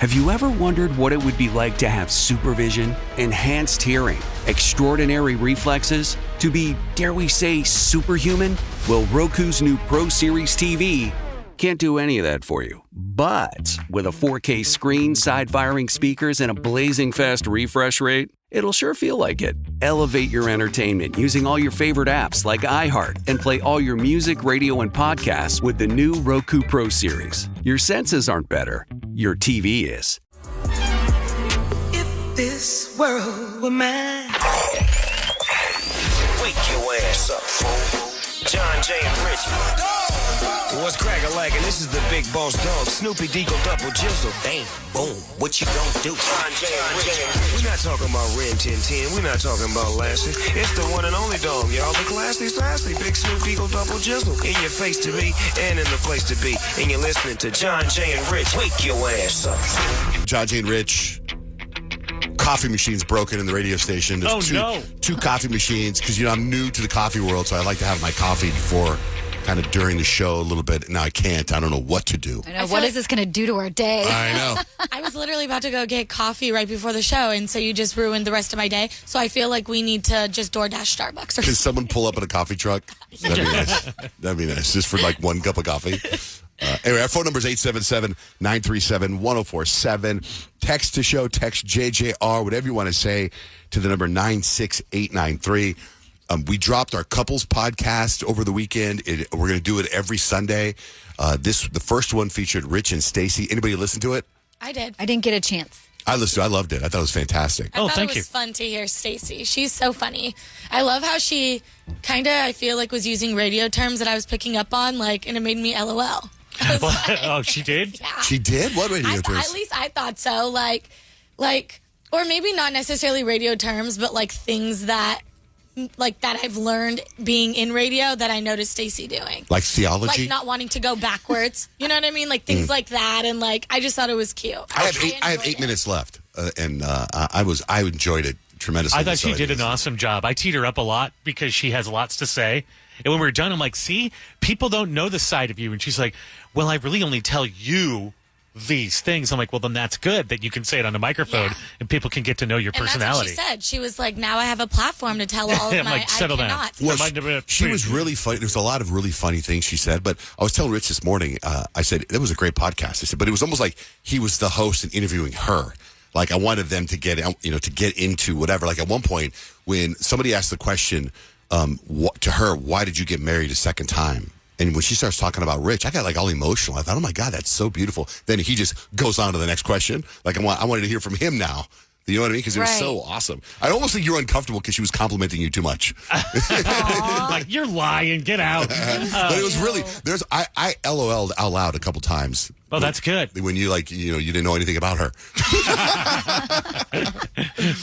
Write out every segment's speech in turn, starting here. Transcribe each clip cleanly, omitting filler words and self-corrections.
Have you ever wondered what it would be like to have supervision, enhanced hearing, extraordinary reflexes, to be, dare we say, superhuman? Well, Roku's new Pro Series TV can't do any of that for you. But with a 4K screen, side-firing speakers, and a blazing fast refresh rate, it'll sure feel like it. Elevate your entertainment using all your favorite apps like iHeart and play all your music, radio, and podcasts with the new Roku Pro Series. Your senses aren't better. Your TV is. If this world were mine. Wake your ass up, fool. Johnjay and Rich. What's crack-a-lackin'? This is the big boss dog, Snoopy Deagle Double Jizzle. Bang, boom, what you gonna do? Johnjay and Rich. We're not talking about Ren 1010. We're not talking about Lassie. It's the one and only dog, y'all. The classy, sassy, big Snoop Deagle Double Jizzle. In your face to be and in the place to be. And you're listening to Johnjay and Rich. Wake your ass up. Johnjay and Rich. Coffee machine's broken in the radio station. There's two coffee machines, because, I'm new to the coffee world, so I like to have my coffee before, kind of during the show a little bit. Now I can't. I don't know what to do. I know. What is this going to do to our day? I know. I was literally about to go get coffee right before the show, and so you just ruined the rest of my day. So I feel like we need to just DoorDash Starbucks. Can someone pull up in a coffee truck? That'd be nice. That'd be nice. Just for like one cup of coffee. Anyway, our phone number is 877-937-1047. Text to show, text JJR, whatever you want to say, to the number 96893. We dropped our couples podcast over the weekend. We're going to do it every Sunday. The first one featured Rich and Stacey. Anybody listen to it? I did. I didn't get a chance. I listened. I loved it. I thought it was fantastic. I thought it was fun to hear Stacey. She's so funny. I love how she kind of, I feel like, was using radio terms that I was picking up on, and it made me LOL. Oh, she did? Yeah. She did? What radio terms? At least I thought so. Like, or maybe not necessarily radio terms, but things that I've learned being in radio that I noticed Stacey doing. Like theology? Like not wanting to go backwards. You know what I mean? Like things like that. And I just thought it was cute. I have 8 minutes left. And I enjoyed it tremendously. I thought she did an awesome job. I teed her up a lot because she has lots to say. And when we were done, I'm like, see, people don't know the side of you. And she's like, well, I really only tell you these things. I'm like, well, then that's good that you can say it on a microphone and people can get to know your personality. That's what she said. She was like, now I have a platform to tell all of my settle down. Well, she was really funny. There's a lot of really funny things she said, but I was telling Rich this morning, I said, that was a great podcast. I said, but it was almost like he was the host and interviewing her. Like I wanted them to get, to get into whatever. Like at one point when somebody asked the question to her, why did you get married a second time? And when she starts talking about Rich, I got all emotional. I thought, oh my God, that's so beautiful. Then he just goes on to the next question. Like I wanted to hear from him now. You know what I mean? Because it was so awesome. I almost think you're uncomfortable because she was complimenting you too much. Like, you're lying. Get out. But it was really, I LOL'd out loud a couple times. Oh, that's good. When you you didn't know anything about her.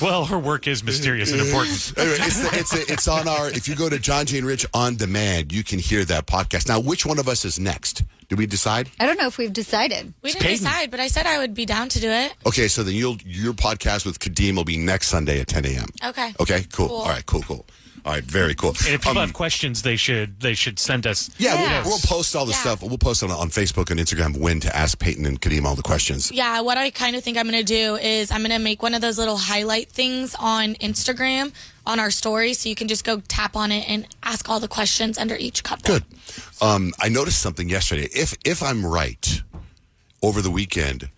Well, her work is mysterious and important. Anyway, it's on if you go to Johnjay and Rich on demand, you can hear that podcast. Now, which one of us is next? Did we decide? I don't know if we've decided. We didn't decide, but I said I would be down to do it. Okay, so then your podcast with Kadeem will be next Sunday at 10 a.m. Okay. Okay, cool. All right, cool. All right, very cool. And if people have questions, they should send us. Yeah, we'll post all the stuff. We'll post on Facebook and Instagram when to ask Peyton and Kadeem all the questions. Yeah, what I kind of think I'm going to do is I'm going to make one of those little highlight things on Instagram on our story, so you can just go tap on it and ask all the questions under each couple. Good. I noticed something yesterday. If I'm right, over the weekend,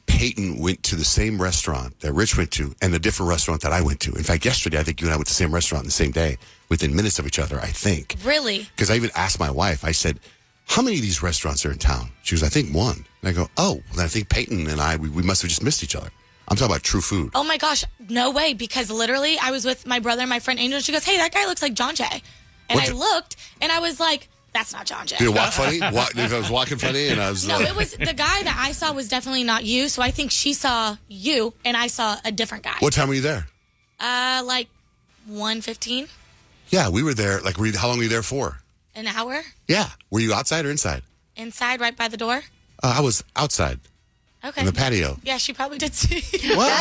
Peyton went to the same restaurant that Rich went to and a different restaurant that I went to. In fact, yesterday, I think you and I went to the same restaurant on the same day, within minutes of each other, I think. Really? Because I even asked my wife, I said, how many of these restaurants are in town? She goes, I think one. And I go, oh, then I think Peyton and I, we must have just missed each other. I'm talking about true food. Oh, my gosh. No way. Because literally, I was with my brother and my friend Angel. And she goes, hey, that guy looks like Johnjay. And I looked, and I was like, that's not Johnjay. Did it walk funny? If I was walking funny and I was No, it was the guy that I saw was definitely not you. So I think she saw you and I saw a different guy. What time were you there? Like 1:15. Yeah, we were there. Like, how long were you there for? An hour. Yeah. Were you outside or inside? Inside, right by the door. I was outside. Okay. in the patio. Yeah, she probably did see. What?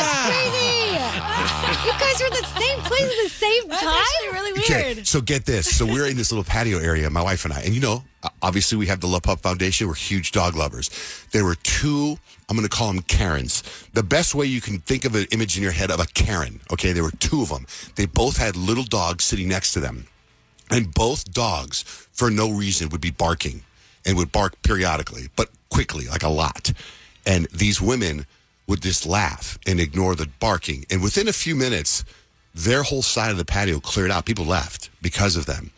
You guys were in the same place at the same That's time? actually really Okay, weird. so get this. So we're in this little patio area, my wife and I. And obviously we have the Love Pup Foundation. We're huge dog lovers. There were two, I'm going to call them Karens. The best way you can think of an image in your head of a Karen, okay? There were two of them. They both had little dogs sitting next to them. And both dogs, for no reason, would be barking and would bark periodically, but quickly, like a lot. And these women would just laugh and ignore the barking. And within a few minutes, their whole side of the patio cleared out. People left because of them.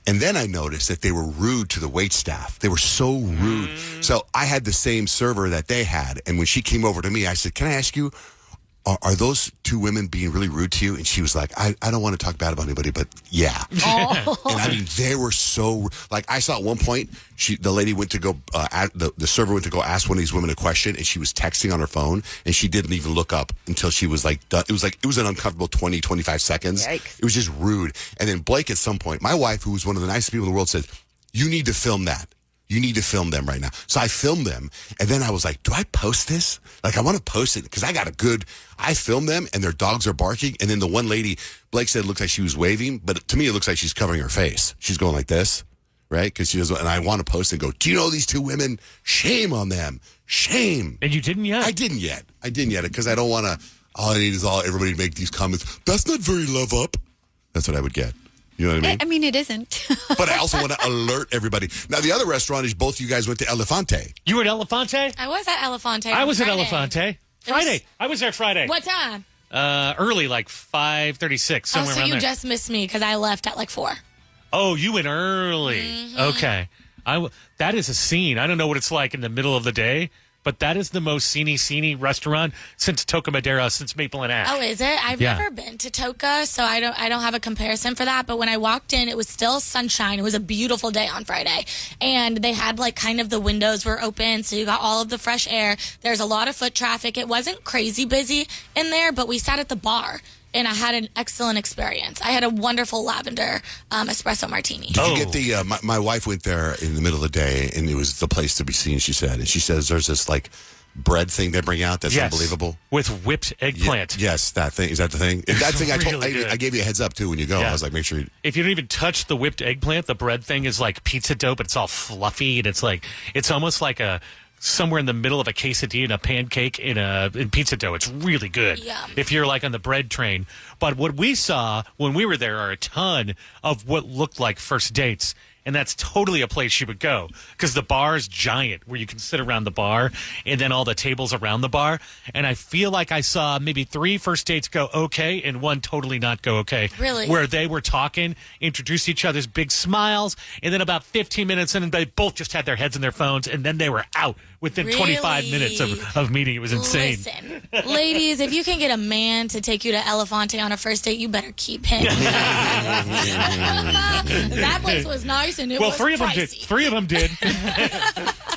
And then I noticed that they were rude to the wait staff. They were so rude. So I had the same server that they had. And when she came over to me, I said, can I ask you, are those two women being really rude to you? And she was like, I don't want to talk bad about anybody, but yeah. Oh. And I mean, they were so, like, I saw at one point, the lady went to go, the server went to go ask one of these women a question, and she was texting on her phone, and she didn't even look up until she was like, done. It was an uncomfortable 20, 25 seconds. Yikes. It was just rude. And then Blake, at some point, my wife, who was one of the nicest people in the world, said, you need to film that. You need to film them right now. So I filmed them, and then I was like, do I post this? Like, I want to post it because I filmed them, and their dogs are barking, and then the one lady, Blake said it looks like she was waving, but to me it looks like she's covering her face. She's going like this, right? Because she doesn't, and I want to post and go, do you know these two women? Shame on them. Shame. And you didn't yet? I didn't yet because I don't want to, all I need is everybody to make these comments. That's not very love up. That's what I would get. You know what I mean? I mean, it isn't. But I also want to alert everybody. Now, the other restaurant is both you guys went to Elefante. You were at Elefante? I was at Elefante. I was Friday. at Elefante. Friday. I was there Friday. What time? Early, like 5:36, somewhere so around you there. just missed me because I left at like 4. Oh, you went early. Okay. That is a scene. I don't know what it's like in the middle of the day, but that is the most scene restaurant since Toca Madera, since Maple and Ash. Oh, is it? I've Yeah. never been to Toca, so I don't have a comparison for that. But when I walked in, it was still sunshine. It was a beautiful day on Friday, and they had like kind of the windows were open, so you got all of the fresh air. There's a lot of foot traffic. It wasn't crazy busy in there, but we sat at the bar. And I had an excellent experience. I had a wonderful lavender espresso martini. Did you get the, my wife went there in the middle of the day, and it was the place to be seen, she said. And she says there's this, like, bread thing they bring out that's Yes. unbelievable. With whipped eggplant. Yes, that thing. Is that the thing? And that thing really good. I gave you a heads up, too, when you go. Yeah. I was like, make sure you... If you don't even touch the whipped eggplant, the bread thing is like pizza dough, but it's all fluffy, and it's almost like somewhere in the middle of a quesadilla and a pancake in pizza dough. It's really good. Yum. If you're like on the bread train. But what we saw when we were there are a ton of what looked like first dates. And that's totally a place you would go because the bar is giant where you can sit around the bar and then all the tables around the bar. And I feel like I saw maybe 3 first dates go okay and 1 totally not go okay. Really? Where they were talking, introduced each other's big smiles, and then about 15 minutes in, they both just had their heads in their phones, and then they were out within 25 minutes of meeting. It was insane. Listen, ladies, if you can get a man to take you to Elefante on a first date, you better keep him. That place was nice and it was 3 of them did. pricey. 3 of them did.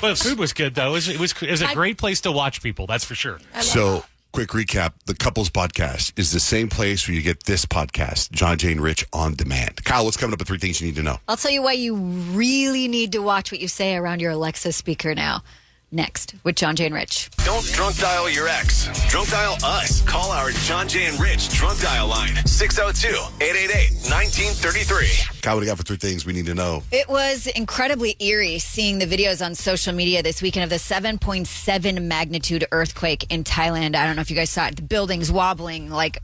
But the food was good, though. It was a great place to watch people. That's for sure. So, quick recap. The Couples Podcast is the same place where you get this podcast, Johnjay and Rich on demand. Kyle, what's coming up with 3 things you need to know? I'll tell you why you really need to watch what you say around your Alexa speaker now. Next, with Johnjay and Rich. Don't drunk dial your ex. Drunk dial us. Call our Johnjay and Rich drunk dial line. 602-888-1933. Kyle, what do you got for 3 things we need to know? It was incredibly eerie seeing the videos on social media this weekend of the 7.7 magnitude earthquake in Thailand. I don't know if you guys saw it. The buildings wobbling, like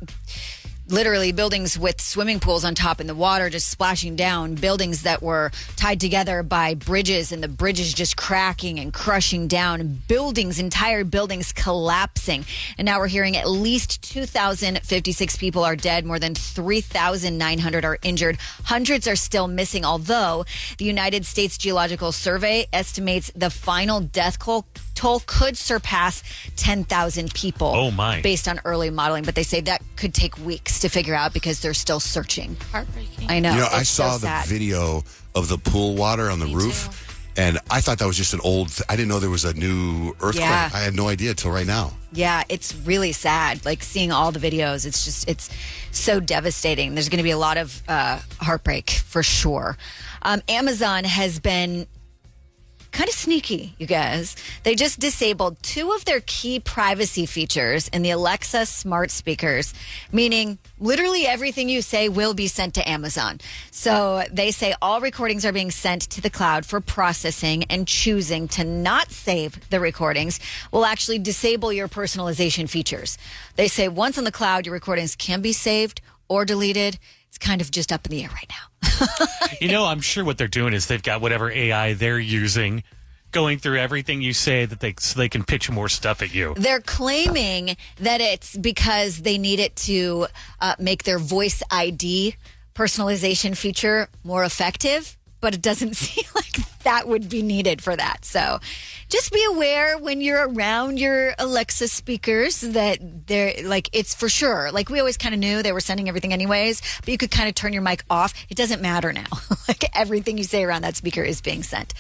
literally buildings with swimming pools on top in the water just splashing down, buildings that were tied together by bridges and the bridges just cracking and crushing down, entire buildings collapsing. And now we're hearing at least 2,056 people are dead, more than 3,900 are injured. Hundreds are still missing, although the United States Geological Survey estimates the final death toll could surpass 10,000 people. Oh, my. Based on early modeling, but they say that could take weeks to figure out because they're still searching. Heartbreaking. I know. I it's saw so the sad. video of the pool water on the roof, and I thought that was just an old... I didn't know there was a new earthquake. Yeah. I had no idea until right now. Yeah, it's really sad. Like seeing all the videos, it's so devastating. There's going to be a lot of heartbreak for sure. Amazon has been kind of sneaky, you guys. They just disabled 2 of their key privacy features in the Alexa smart speakers, meaning literally everything you say will be sent to Amazon. So they say all recordings are being sent to the cloud for processing, and choosing to not save the recordings will actually disable your personalization features. They say once on the cloud, your recordings can be saved or deleted. It's kind of just up in the air right now. I'm sure what they're doing is they've got whatever AI they're using going through everything you say so they can pitch more stuff at you. They're claiming that it's because they need it to make their voice ID personalization feature more effective, but it doesn't seem like that would be needed for that. So just be aware when you're around your Alexa speakers that they're like, it's for sure. Like we always kind of knew they were sending everything anyways, but you could kind of turn your mic off. It doesn't matter now. Like everything you say around that speaker is being sent.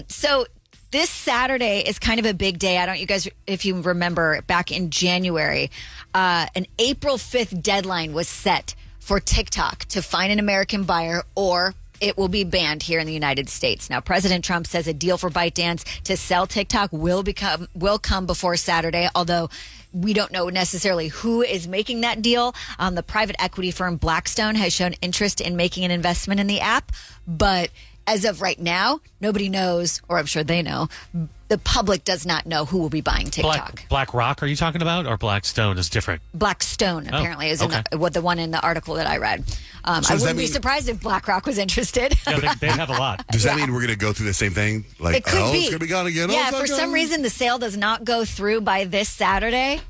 So this Saturday is kind of a big day. I don't, you guys, if you remember back in January, an April 5th deadline was set for TikTok to find an American buyer, or it will be banned here in the United States. Now, President Trump says a deal for ByteDance to sell TikTok will come before Saturday, although we don't know necessarily who is making that deal. The private equity firm Blackstone has shown interest in making an investment in the app, but as of right now, nobody knows, or I'm sure they know. The public does not know who will be buying TikTok. Black Rock, are you talking about, or Blackstone is different? Blackstone apparently is okay. the one in the article that I read. I wouldn't be surprised if BlackRock was interested. Yeah, they have a lot. Does that mean we're going to go through the same thing? Like, it could be. It's going to be gone again. Yeah, for some reason the sale does not go through by this Saturday.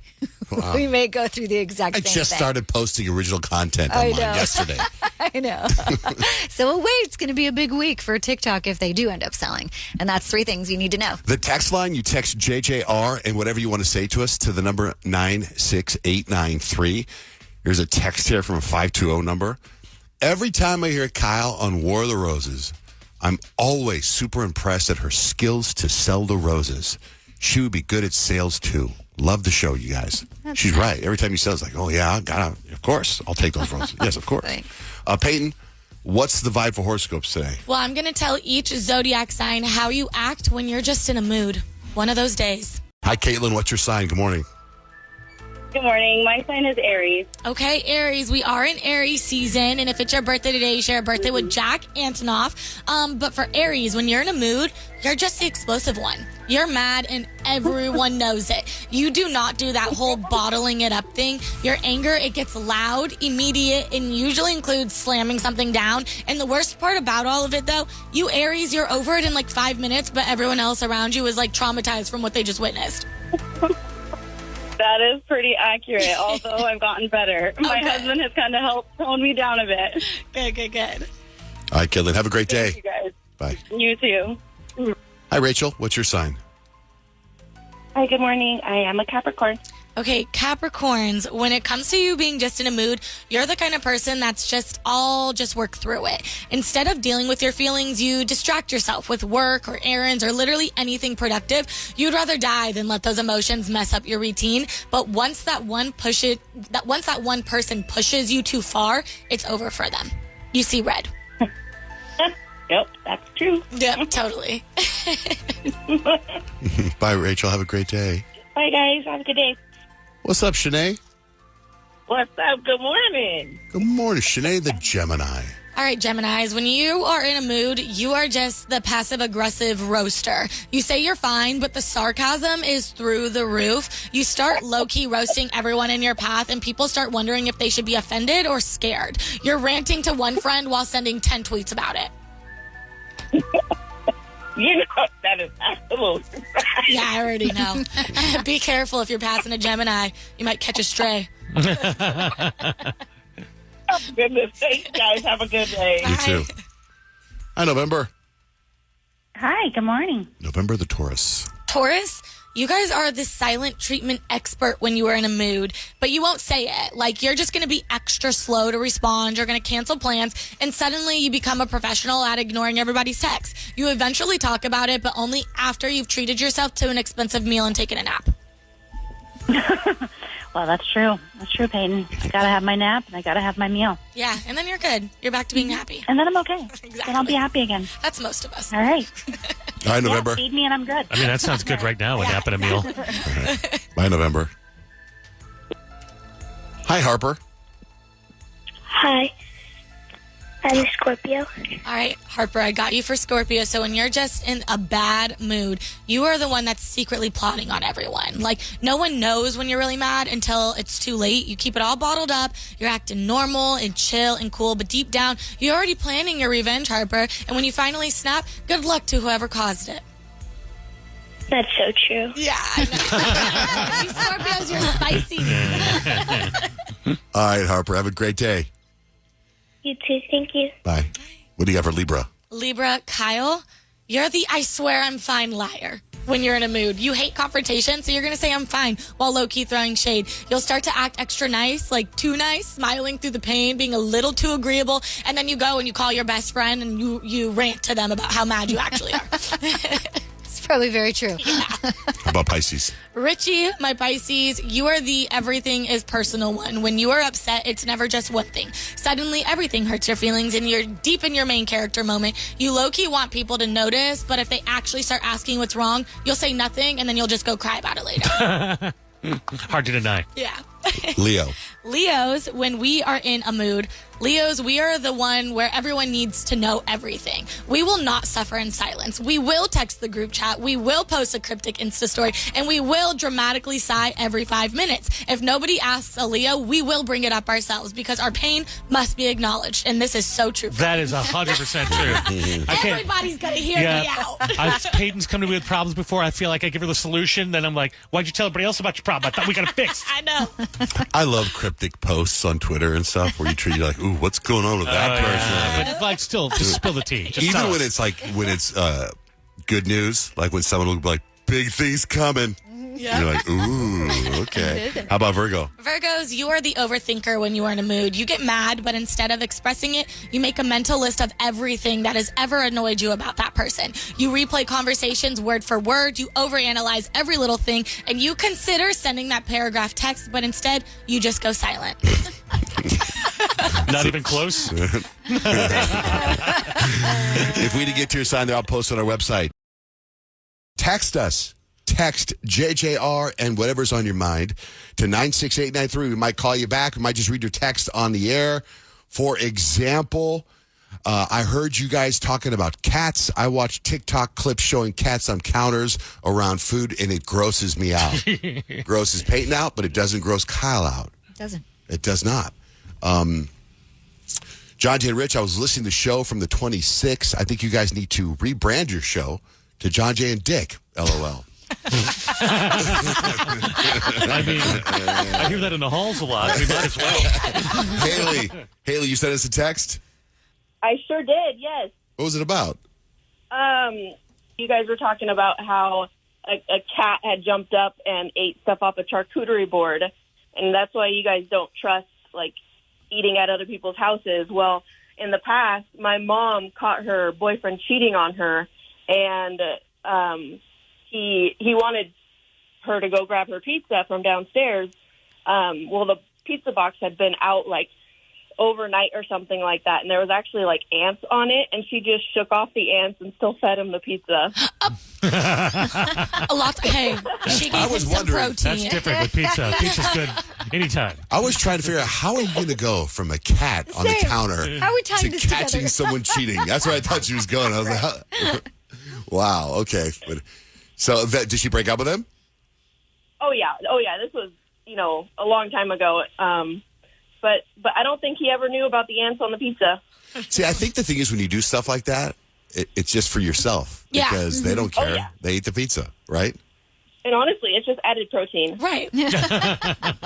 Wow. We may go through the exact same thing. I just started posting original content online yesterday. I know. So wait, it's going to be a big week for TikTok if they do end up selling. And that's 3 things you need to know. The text line, you text JJR and whatever you want to say to us to the number 96893. Here's a text here from a 520 number. Every time I hear Kyle on War of the Roses, I'm always super impressed at her skills to sell the roses. She would be good at sales too. Love the show, you guys. She's right. Every time you sell, it's like, oh, yeah, of course. I'll take those roses. Yes, of course. Peyton, what's the vibe for horoscopes today? Well, I'm going to tell each zodiac sign how you act when you're just in a mood. One of those days. Hi, Caitlin. What's your sign? Good morning. Good morning. My sign is Aries. Okay, Aries. We are in Aries season, and if it's your birthday today, you share a birthday with Jack Antonoff. But for Aries, when you're in a mood, you're just the explosive one. You're mad, and everyone knows it. You do not do that whole bottling it up thing. Your anger, it gets loud, immediate, and usually includes slamming something down. And the worst part about all of it, though, you Aries, you're over it in like 5 minutes, but everyone else around you is like traumatized from what they just witnessed. That is pretty accurate, although I've gotten better. My husband has kind of helped tone me down a bit. Good. All right, Caitlin. Have a great day. Thank you guys. Bye. You too. Hi, Rachel. What's your sign? Hi, good morning. I am a Capricorn. Okay, Capricorns, when it comes to you being just in a mood, you're the kind of person that's just work through it. Instead of dealing with your feelings, you distract yourself with work or errands or literally anything productive. You'd rather die than let those emotions mess up your routine. But once that one person pushes you too far, it's over for them. You see red. Yep, that's true. Yep, totally. Bye, Rachel. Have a great day. Bye, guys. Have a good day. What's up, Shanae? What's up? Good morning. Good morning, Shanae the Gemini. All right, Geminis, when you are in a mood, you are just the passive-aggressive roaster. You say you're fine, but the sarcasm is through the roof. You start low-key roasting everyone in your path, and people start wondering if they should be offended or scared. You're ranting to one friend while sending 10 tweets about it. You know, that is absolutely right. Yeah, I already know. Be careful if you're passing a Gemini. You might catch a stray. Oh, goodness. Thanks, guys. Have a good day. You too. Hi, November. Hi, good morning. November the Taurus. Taurus, you guys are the silent treatment expert when you are in a mood, but you won't say it. Like, you're just going to be extra slow to respond. You're going to cancel plans, and suddenly you become a professional at ignoring everybody's texts. You eventually talk about it, but only after you've treated yourself to an expensive meal and taken a nap. Well, that's true. That's true, Peyton. I got to have my nap, and I got to have my meal. Yeah, and then you're good. You're back to being happy. And then I'm okay. Exactly. Then I'll be happy again. That's most of us. All right. Bye, November. Feed me and I'm good. I mean, that sounds good right now, a nap and a meal. Bye, November. Hi, Harper. Hi. I'm a Scorpio. All right, Harper, I got you for Scorpio. So when you're just in a bad mood, you are the one that's secretly plotting on everyone. Like, no one knows when you're really mad until it's too late. You keep it all bottled up. You're acting normal and chill and cool. But deep down, you're already planning your revenge, Harper. And when you finally snap, good luck to whoever caused it. That's so true. Yeah, I know. You Scorpios, you're spicy. All right, Harper. Have a great day. You too. Thank you. Bye. What do you got for Libra? Libra, Kyle, you're the I swear I'm fine liar. When you're in a mood, you hate confrontation, so you're going to say I'm fine while low-key throwing shade. You'll start to act extra nice, like too nice, smiling through the pain, being a little too agreeable, and then you go and you call your best friend and you rant to them about how mad you actually are. It's probably very true. Yeah. How about Pisces? Richie, my Pisces, you are the everything is personal one. When you are upset, it's never just one thing. Suddenly, everything hurts your feelings, and you're deep in your main character moment. You low-key want people to notice, but if they actually start asking what's wrong, you'll say nothing, and then you'll just go cry about it later. Hard to deny. Yeah. Leo. Leos, when we are in a mood, Leos, we are the one where everyone needs to know everything. We will not suffer in silence. We will text the group chat. We will post a cryptic Insta story, and we will dramatically sigh every 5 minutes. If nobody asks a Leo, we will bring it up ourselves because our pain must be acknowledged, and this is so true. That is 100% true. Everybody's going to hear me out. Peyton's come to me with problems before. I feel like I give her the solution. Then I'm like, why'd you tell everybody else about your problem? I thought we got it fixed. I know. I love cryptic posts on Twitter and stuff where you treat you like, ooh, what's going on with that person? But like, still, just spill the tea. Just Even tell when us. it's good news, like when someone will be like, big things coming. Yeah. You're like, ooh, okay. How about Virgo? Virgos, you are the overthinker when you are in a mood. You get mad, but instead of expressing it, you make a mental list of everything that has ever annoyed you about that person. You replay conversations word for word, you overanalyze every little thing, and you consider sending that paragraph text, but instead, you just go silent. Not even close. If we didn't get to your sign there, I'll post on our website. Text us. Text JJR and whatever's on your mind to 96893. We might call you back. We might just read your text on the air. For example, I heard you guys talking about cats. I watch TikTok clips showing cats on counters around food, and it grosses me out. Grosses Peyton out, but it doesn't gross Kyle out. Doesn't. It does not. Johnjay and Rich, I was listening to the show from the 26th. I think you guys need to rebrand your show to Johnjay and Dick, LOL. I mean, I hear that in the halls a lot. We might as well. Haley, you sent us a text? I sure did, yes. What was it about? You guys were talking about how a cat had jumped up and ate stuff off a charcuterie board, and that's why you guys don't trust, like, eating at other people's houses. Well, in the past, my mom caught her boyfriend cheating on her, and he wanted her to go grab her pizza from downstairs. Well, the pizza box had been out, like, overnight or something like that, and there was actually, like, ants on it, and she just shook off the ants and still fed him the pizza. A lot. Hey, she gave him some protein. That's different with pizza. Pizza's good anytime. I was trying to figure out, how are you going to go from a cat on the counter How are we tying to this catching together? someone cheating? That's where I thought she was going. I was like, wow, okay. But, so did she break up with him? Oh, yeah. This was, a long time ago. But I don't think he ever knew about the ants on the pizza. See, I think the thing is when you do stuff like that, it's just for yourself. Yeah. Because they don't care. Oh, yeah. They eat the pizza, right? And honestly, it's just added protein. Right. Well,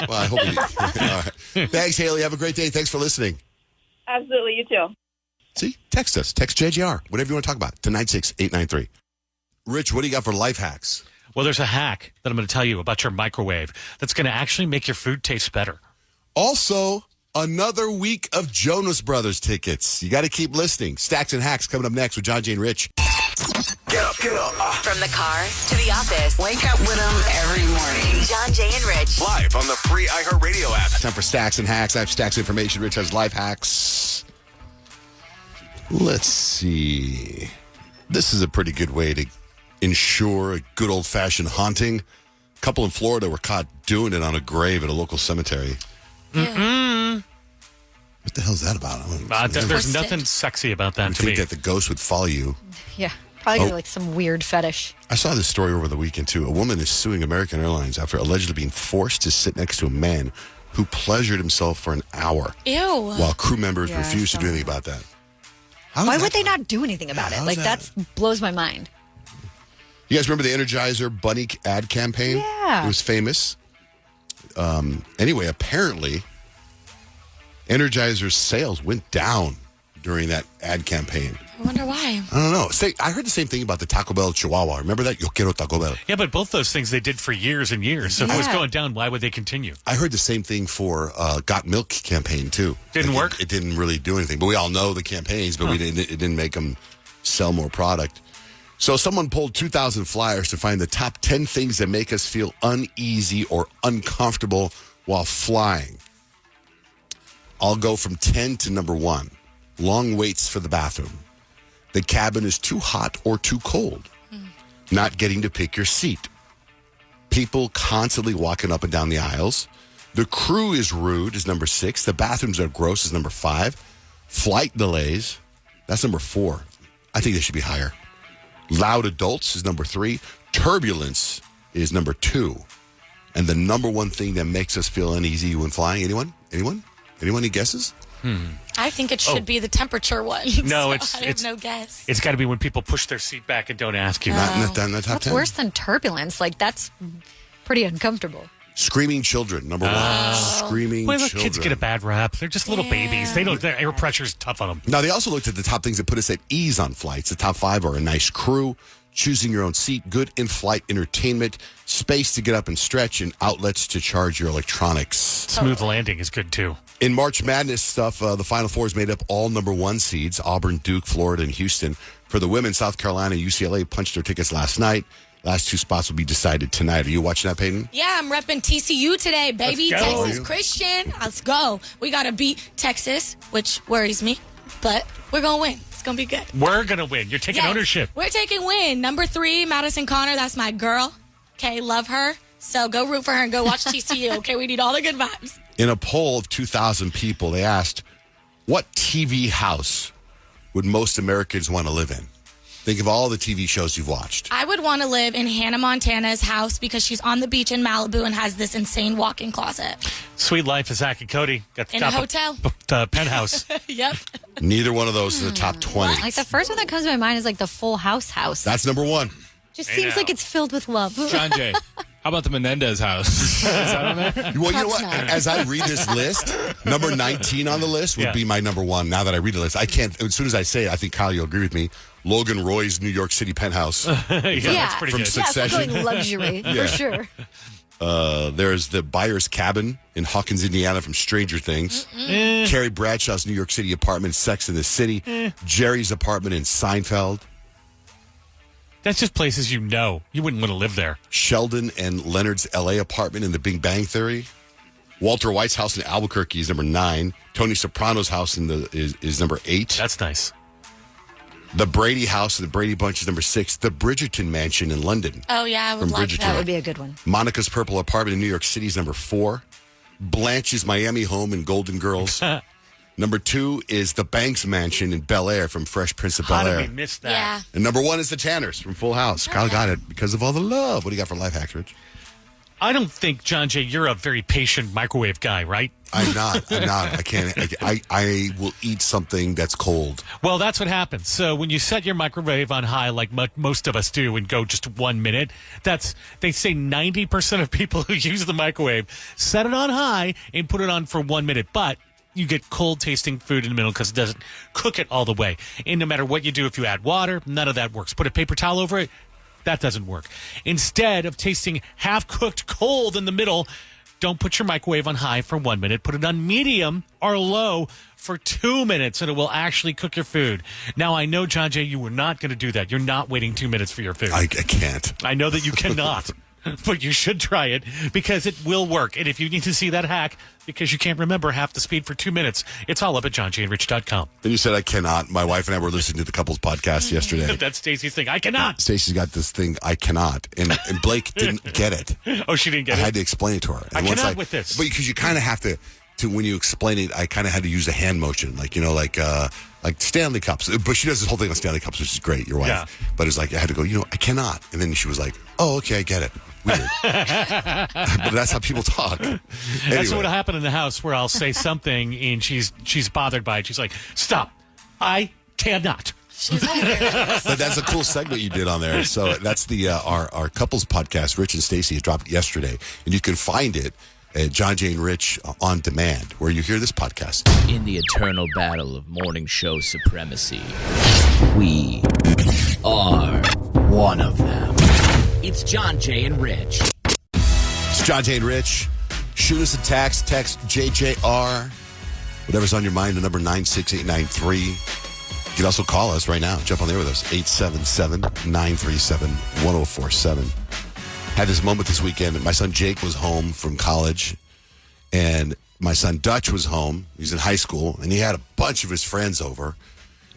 I hope you All right. Thanks, Haley. Have a great day. Thanks for listening. Absolutely, you too. See, text us. Text JGR, whatever you want to talk about, to 96893. Rich, what do you got for life hacks? Well, there's a hack that I'm going to tell you about your microwave that's going to actually make your food taste better. Also, another week of Jonas Brothers tickets. You got to keep listening. Stacks and Hacks coming up next with Johnjay and Rich. Get up, get up. From the car to the office. Wake up with them every morning. Johnjay and Rich. Live on the free iHeartRadio app. Time for Stacks and Hacks. I have Stacks information. Rich has life hacks. Let's see. This is a pretty good way to ensure a good old-fashioned haunting. A couple in Florida were caught doing it on a grave at a local cemetery. Mm-mm. What the hell is that about? There's nothing sexy about that I to me. think that the ghost would follow you. Yeah, probably like some weird fetish. I saw this story over the weekend, too. A woman is suing American Airlines after allegedly being forced to sit next to a man who pleasured himself for an hour. Ew. While crew members Yeah, refused to do anything about that. Why would they not do anything about it? Like, that blows my mind. You guys remember the Energizer Bunny ad campaign? Yeah. It was famous. Anyway, apparently, Energizer's sales went down during that ad campaign. I wonder why. I don't know. I heard the same thing about the Taco Bell Chihuahua. Remember that? Yo quiero Taco Bell. Yeah, but both those things they did for years and years. So if it was going down, why would they continue? I heard the same thing for Got Milk campaign, too. Didn't work? It didn't really do anything. But we all know the campaigns, but it didn't make them sell more product. So someone pulled 2,000 flyers to find the top 10 things that make us feel uneasy or uncomfortable while flying. I'll go from 10 to number 1. Long waits for the bathroom. The cabin is too hot or too cold. Not getting to pick your seat. People constantly walking up and down the aisles. The crew is rude is number 6. The bathrooms are gross is number 5. Flight delays. That's number 4. I think they should be higher. Loud adults is number 3. Turbulence is number 2. And the number 1 thing that makes us feel uneasy when flying. Anyone? Any guesses? I think it should be the temperature one. No, so I have no guess. It's got to be when people push their seat back and don't ask you. Not in the top What's 10. worse than turbulence? Like, that's pretty uncomfortable. Screaming children, number 1. Screaming Well, children. kids get a bad rap. They're just little babies. Their air pressure's tough on them. Now, they also looked at the top things that put us at ease on flights. The top 5 are a nice crew, choosing your own seat, good in-flight entertainment, space to get up and stretch, and outlets to charge your electronics. Smooth landing is good, too. In March Madness stuff, the Final Four is made up all number 1 seeds, Auburn, Duke, Florida, and Houston. For the women, South Carolina and UCLA punched their tickets last night. Last 2 spots will be decided tonight. Are you watching that, Peyton? Yeah, I'm repping TCU today, baby. Let's go. Texas Christian. Let's go. We got to beat Texas, which worries me, but we're going to win. It's going to be good. We're going to win. You're taking ownership. We're taking win. Number 3, Madison Connor. That's my girl. Okay, love her. So go root for her and go watch TCU. Okay, we need all the good vibes. In a poll of 2,000 people, they asked, what TV house would most Americans want to live in? Think of all the TV shows you've watched. I would want to live in Hannah Montana's house because she's on the beach in Malibu and has this insane walk-in closet. Sweet life of Zach and Cody. Got the In a top hotel. The penthouse. Yep. Neither one of those in the top 20. Like, the first one that comes to my mind is like the Full House house. That's number 1. Just seems like it's filled with love. Johnjay, how about the Menendez house? Is that on there? Well, you know what? As I read this list, number 19 on the list would be my number 1. Now that I read the list, I can't. As soon as I say it, I think Kyle, you'll agree with me. Logan Roy's New York City penthouse. That's pretty from good. Succession. Yeah, going luxury, for sure. There's the buyer's cabin in Hawkins, Indiana from Stranger Things. Carrie Bradshaw's New York City apartment, Sex in the City. Jerry's apartment in Seinfeld. That's just places you know. You wouldn't want to live there. Sheldon and Leonard's L.A. apartment in The Big Bang Theory. Walter White's house in Albuquerque is number 9. Tony Soprano's house is number 8. That's nice. The Brady house and the Brady Bunch is number 6. The Bridgerton mansion in London. Oh, yeah, I would From like Bridgerton. That would be a good one. Monica's purple apartment in New York City is number 4. Blanche's Miami home in Golden Girls. Number 2 is the Banks mansion in Bel Air from Fresh Prince of How Bel did Air. we miss that? Yeah. And number 1 is the Tanners from Full House. Kyle got it because of all the love. What do you got for life hacks, Rich? I don't think, Johnjay, you're a very patient microwave guy, right? I'm not. I can't. I will eat something that's cold. Well, that's what happens. So when you set your microwave on high, like most of us do, and go just 1 minute, they say 90% of people who use the microwave set it on high and put it on for 1 minute. But you get cold tasting food in the middle because it doesn't cook it all the way. And no matter what you do, if you add water, none of that works. Put a paper towel over it, that doesn't work. Instead of tasting half-cooked cold in the middle, don't put your microwave on high for 1 minute. Put it on medium or low for 2 minutes, and it will actually cook your food. Now, I know, Johnjay, you were not going to do that. You're not waiting 2 minutes for your food. I can't. I know that you cannot. but you should try it because it will work. And if you need to see that hack because you can't remember half the speed for 2 minutes, it's all up at johnjayandrich.com. And you said I cannot. My wife and I were listening to the couples podcast yesterday. That's Stacey's thing. I cannot. Stacey's got this thing, I cannot. And Blake didn't get it. Oh, she didn't get I it? had to explain it to her. I And once cannot with this. But because you kind of have to, when you explain it, I kind of had to use a hand motion, like Stanley Cups. But she does this whole thing on Stanley Cups, which is great, your wife. Yeah. But it's like, I had to go, I cannot. And then she was like, oh, okay, I get it. Weird. But that's how people talk. That's Anyway. what happened in the house where I'll say something and she's bothered by it. She's like, stop. I cannot. But that's a cool segment you did on there. So that's the our couples podcast, Rich and Stacey, dropped yesterday. And you can find it at Johnjay and Rich on demand, where you hear this podcast. In the eternal battle of morning show supremacy, we are one of them. It's Johnjay and Rich. It's Johnjay and Rich. Shoot us a text JJR. Whatever's on your mind, the number 96893. You can also call us right now. Jump on there with us. 877-937-1047. Had this moment this weekend. My son Jake was home from college, and my son Dutch was home. He's in high school, and he had a bunch of his friends over,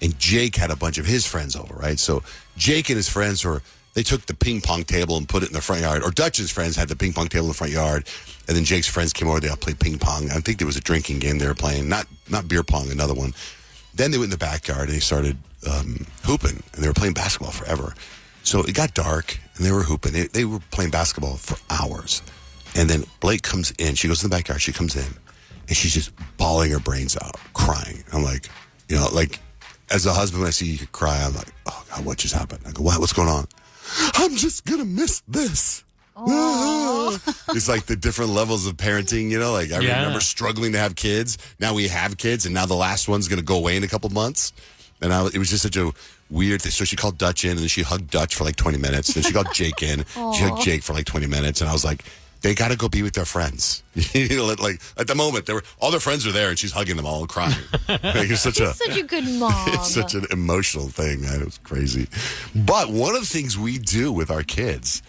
and Jake had a bunch of his friends over, right? So Jake and his friends they took the ping pong table and put it in the front yard, or Dutch's friends had the ping pong table in the front yard, and then Jake's friends came over. They all played ping pong. I think there was a drinking game they were playing, not beer pong, another one. Then they went in the backyard and they started hooping, and they were playing basketball forever. So it got dark, and they were hooping. They were playing basketball for hours. And then Blake comes in. She goes in the backyard. She comes in, and she's just bawling her brains out, crying. I'm like, as a husband, when I see you cry, I'm like, oh, God, what just happened? I go, what's going on? I'm just going to miss this. It's like the different levels of parenting, I remember struggling to have kids. Now we have kids, and now the last one's going to go away in a couple months. And it was just such a weird thing. So she called Dutch in, and then she hugged Dutch for like 20 minutes. Then she called Jake in. She hugged Jake for like 20 minutes. And I was like, they got to go be with their friends. Like at the moment, all their friends are there, and she's hugging them all and crying. It's such a good mom. It's such an emotional thing, man. It was crazy. But one of the things we do with our kids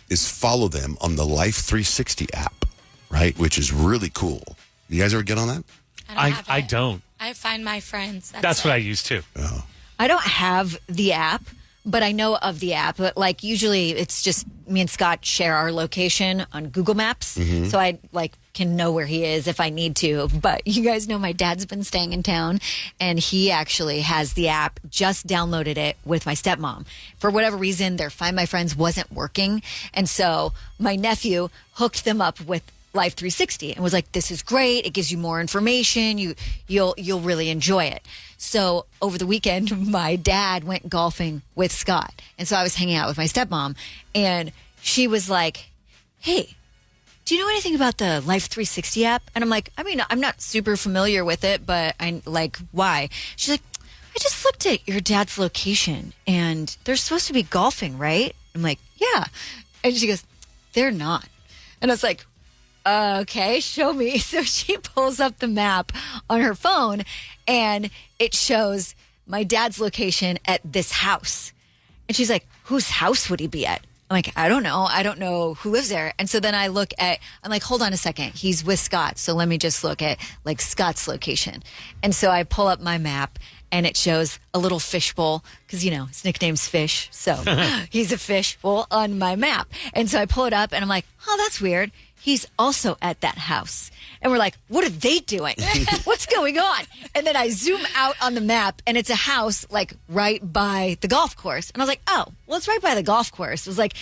is follow them on the Life 360 app, right? Which is really cool. You guys ever get on that? I don't. I find my friends. That's what I use too. Oh. I don't have the app, but I know of the app. But usually it's just me and Scott share our location on Google Maps. Mm-hmm. So I can know where he is if I need to. But you guys know my dad's been staying in town, and he actually has the app, just downloaded it with my stepmom. For whatever reason, their Find My Friends wasn't working. And so my nephew hooked them up with Life 360 and was like, this is great. It gives you more information. You'll really enjoy it. So over the weekend, my dad went golfing with Scott. And so I was hanging out with my stepmom, and she was like, hey, do you know anything about the Life 360 app? And I'm like, I'm not super familiar with it, but why? She's like, I just looked at your dad's location, and they're supposed to be golfing, right? I'm like, yeah. And she goes, they're not. And I was like, okay, show me. So she pulls up the map on her phone, and it shows my dad's location at this house. And she's like, whose house would he be at? I'm like, I don't know. I don't know who lives there. And so then I'm like, hold on a second. He's with Scott. So let me just look at Scott's location. And so I pull up my map, and it shows a little fishbowl because, his nickname's Fish. So he's a fishbowl on my map. And so I pull it up, and I'm like, oh, that's weird. He's also at that house. And we're like, what are they doing? What's going on? And then I zoom out on the map, and it's a house right by the golf course. And I was like, oh, well, it's right by the golf course. It was like,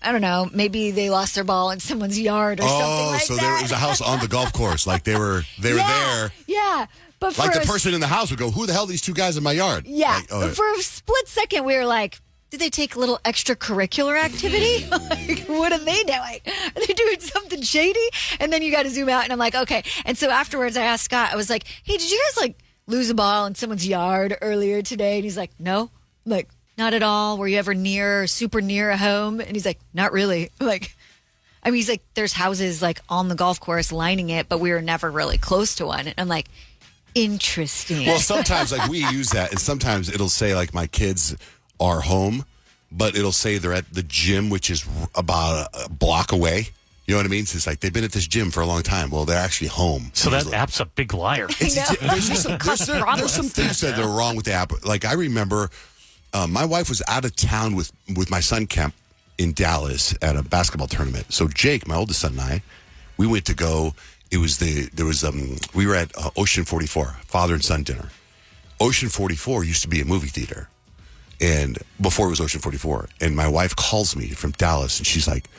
I don't know, maybe they lost their ball in someone's yard or something like that. Oh, so there was a house on the golf course. They were there. Yeah. But the person in the house would go, who the hell are these two guys in my yard? Yeah. But for a split second, we were like, did they take a little extracurricular activity? What are they doing? Are they doing something shady? And then you got to zoom out, and I'm like, okay. And so afterwards, I asked Scott, I was like, hey, did you guys lose a ball in someone's yard earlier today? And he's like, no. I'm like, not at all. Were you ever super near a home? And he's like, not really. I'm like, he's like, there's houses on the golf course lining it, but we were never really close to one. And I'm like, interesting. Well, sometimes we use that, and sometimes it'll say my kids are home, but it'll say they're at the gym, which is about a block away. You know what I mean? So it's like they've been at this gym for a long time. Well, they're actually home. So that app's a big liar. There's some things that are wrong with the app. Like I remember, my wife was out of town with my son Kemp in Dallas at a basketball tournament. So Jake, my oldest son, and I, we went to go. We were at Ocean 44, father and son dinner. Ocean 44 used to be a movie theater. And before it was Ocean 44. And my wife calls me from Dallas, and she's like,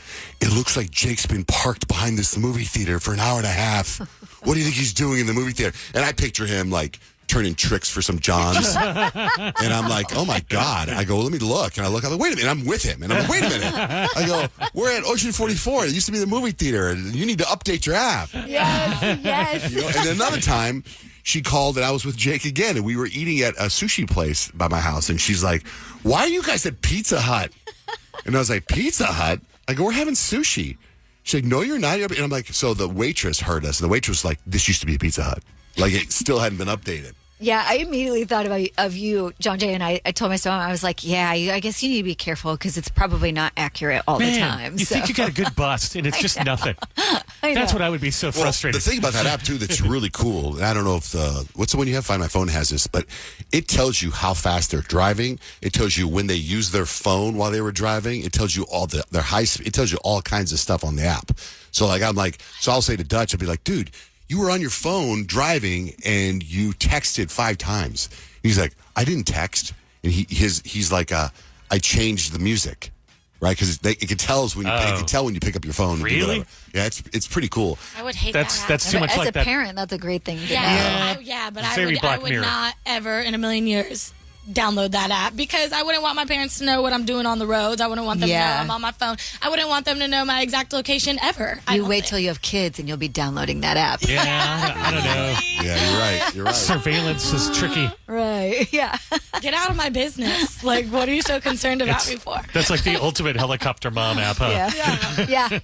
it looks like Jake's been parked behind this movie theater for an hour and a half. What do you think he's doing in the movie theater? And I picture him, like, turning tricks for some Johns. And I'm like, oh, my God. I go, let me look. And I look, I'm like, wait a minute. I'm with him. And I'm like, wait a minute. I go, we're at Ocean 44. It used to be the movie theater. And you need to update your app. Yes. You know? And another time, she called and I was with Jake again, and we were eating at a sushi place by my house. And she's like, why are you guys at Pizza Hut? And I was like, Pizza Hut? I go, we're having sushi. She's like, no, you're not. And I'm like, so the waitress heard us. And the waitress was like, this used to be a Pizza Hut. Like it still hadn't been updated. Yeah, I immediately thought of you, Johnjay, and I told my son, I was like, yeah, I guess you need to be careful because it's probably not accurate all the time. You think you got a good bust, and it's just nothing. That's what I would be so frustrated. The thing about that app, too, that's really cool, and I don't know if what's the one you have? Find My Phone has this, but it tells you how fast they're driving. It tells you when they use their phone while they were driving. It tells you all their high speed. It tells you all kinds of stuff on the app. So, I'll say to Dutch, I'll be like, dude, you were on your phone driving and you texted 5 times. He's like, I didn't text. And he's like, I changed the music, right? Because it can tell when you pick up your phone. And Really? do yeah, it's pretty cool. I would hate That's that. too much As like a that. parent, that's a great thing to know. But Very I Black would Mirror. not ever in a million years download that app because I wouldn't want my parents to know what I'm doing on the roads. I wouldn't want them to know I'm on my phone. I wouldn't want them to know my exact location ever. You wait till you have kids and you'll be downloading that app. Yeah, I don't know. Yeah, you're right. Surveillance is tricky. Right, yeah. Get out of my business. Like, what are you so concerned about me for? That's like the ultimate helicopter mom app, huh? Yeah.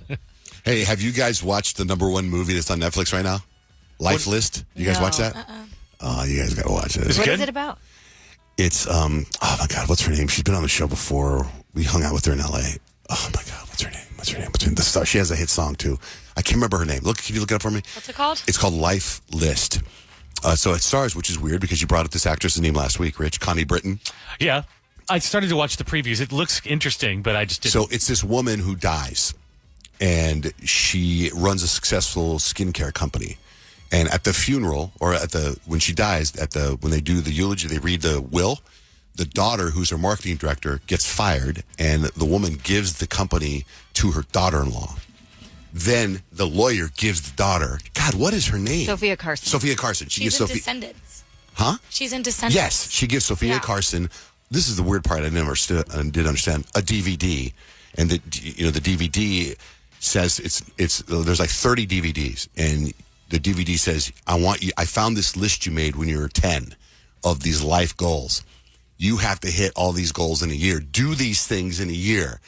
Hey, have you guys watched the #1 movie that's on Netflix right now? Life List? You guys watch that? Oh, you guys got to watch it. What is it about? It's, oh my God, what's her name? She's been on the show before. We hung out with her in L.A. Oh my God, what's her name? Between the stars. She has a hit song too. I can't remember her name. Can you look it up for me? What's it called? It's called Life List. So it stars, which is weird because you brought up this actress's name last week, Rich, Connie Britton. Yeah. I started to watch the previews. It looks interesting, but I just didn't. So it's this woman who dies, and she runs a successful skincare company. And at the funeral, or when she dies, when they do the eulogy, they read the will. The daughter, who's her marketing director, gets fired, and the woman gives the company to her daughter-in-law. Then the lawyer gives the daughter. God, what is her name? Sophia Carson. She She's gives in Sophia. Descendants. Huh? She's in Descendants. Yes, she gives Sophia Carson. This is the weird part I never did understand. A DVD, and the DVD says there's like 30 DVDs, and the DVD says, I found this list you made when you were 10 of these life goals. You have to hit all these goals in a year. Do these things in a year.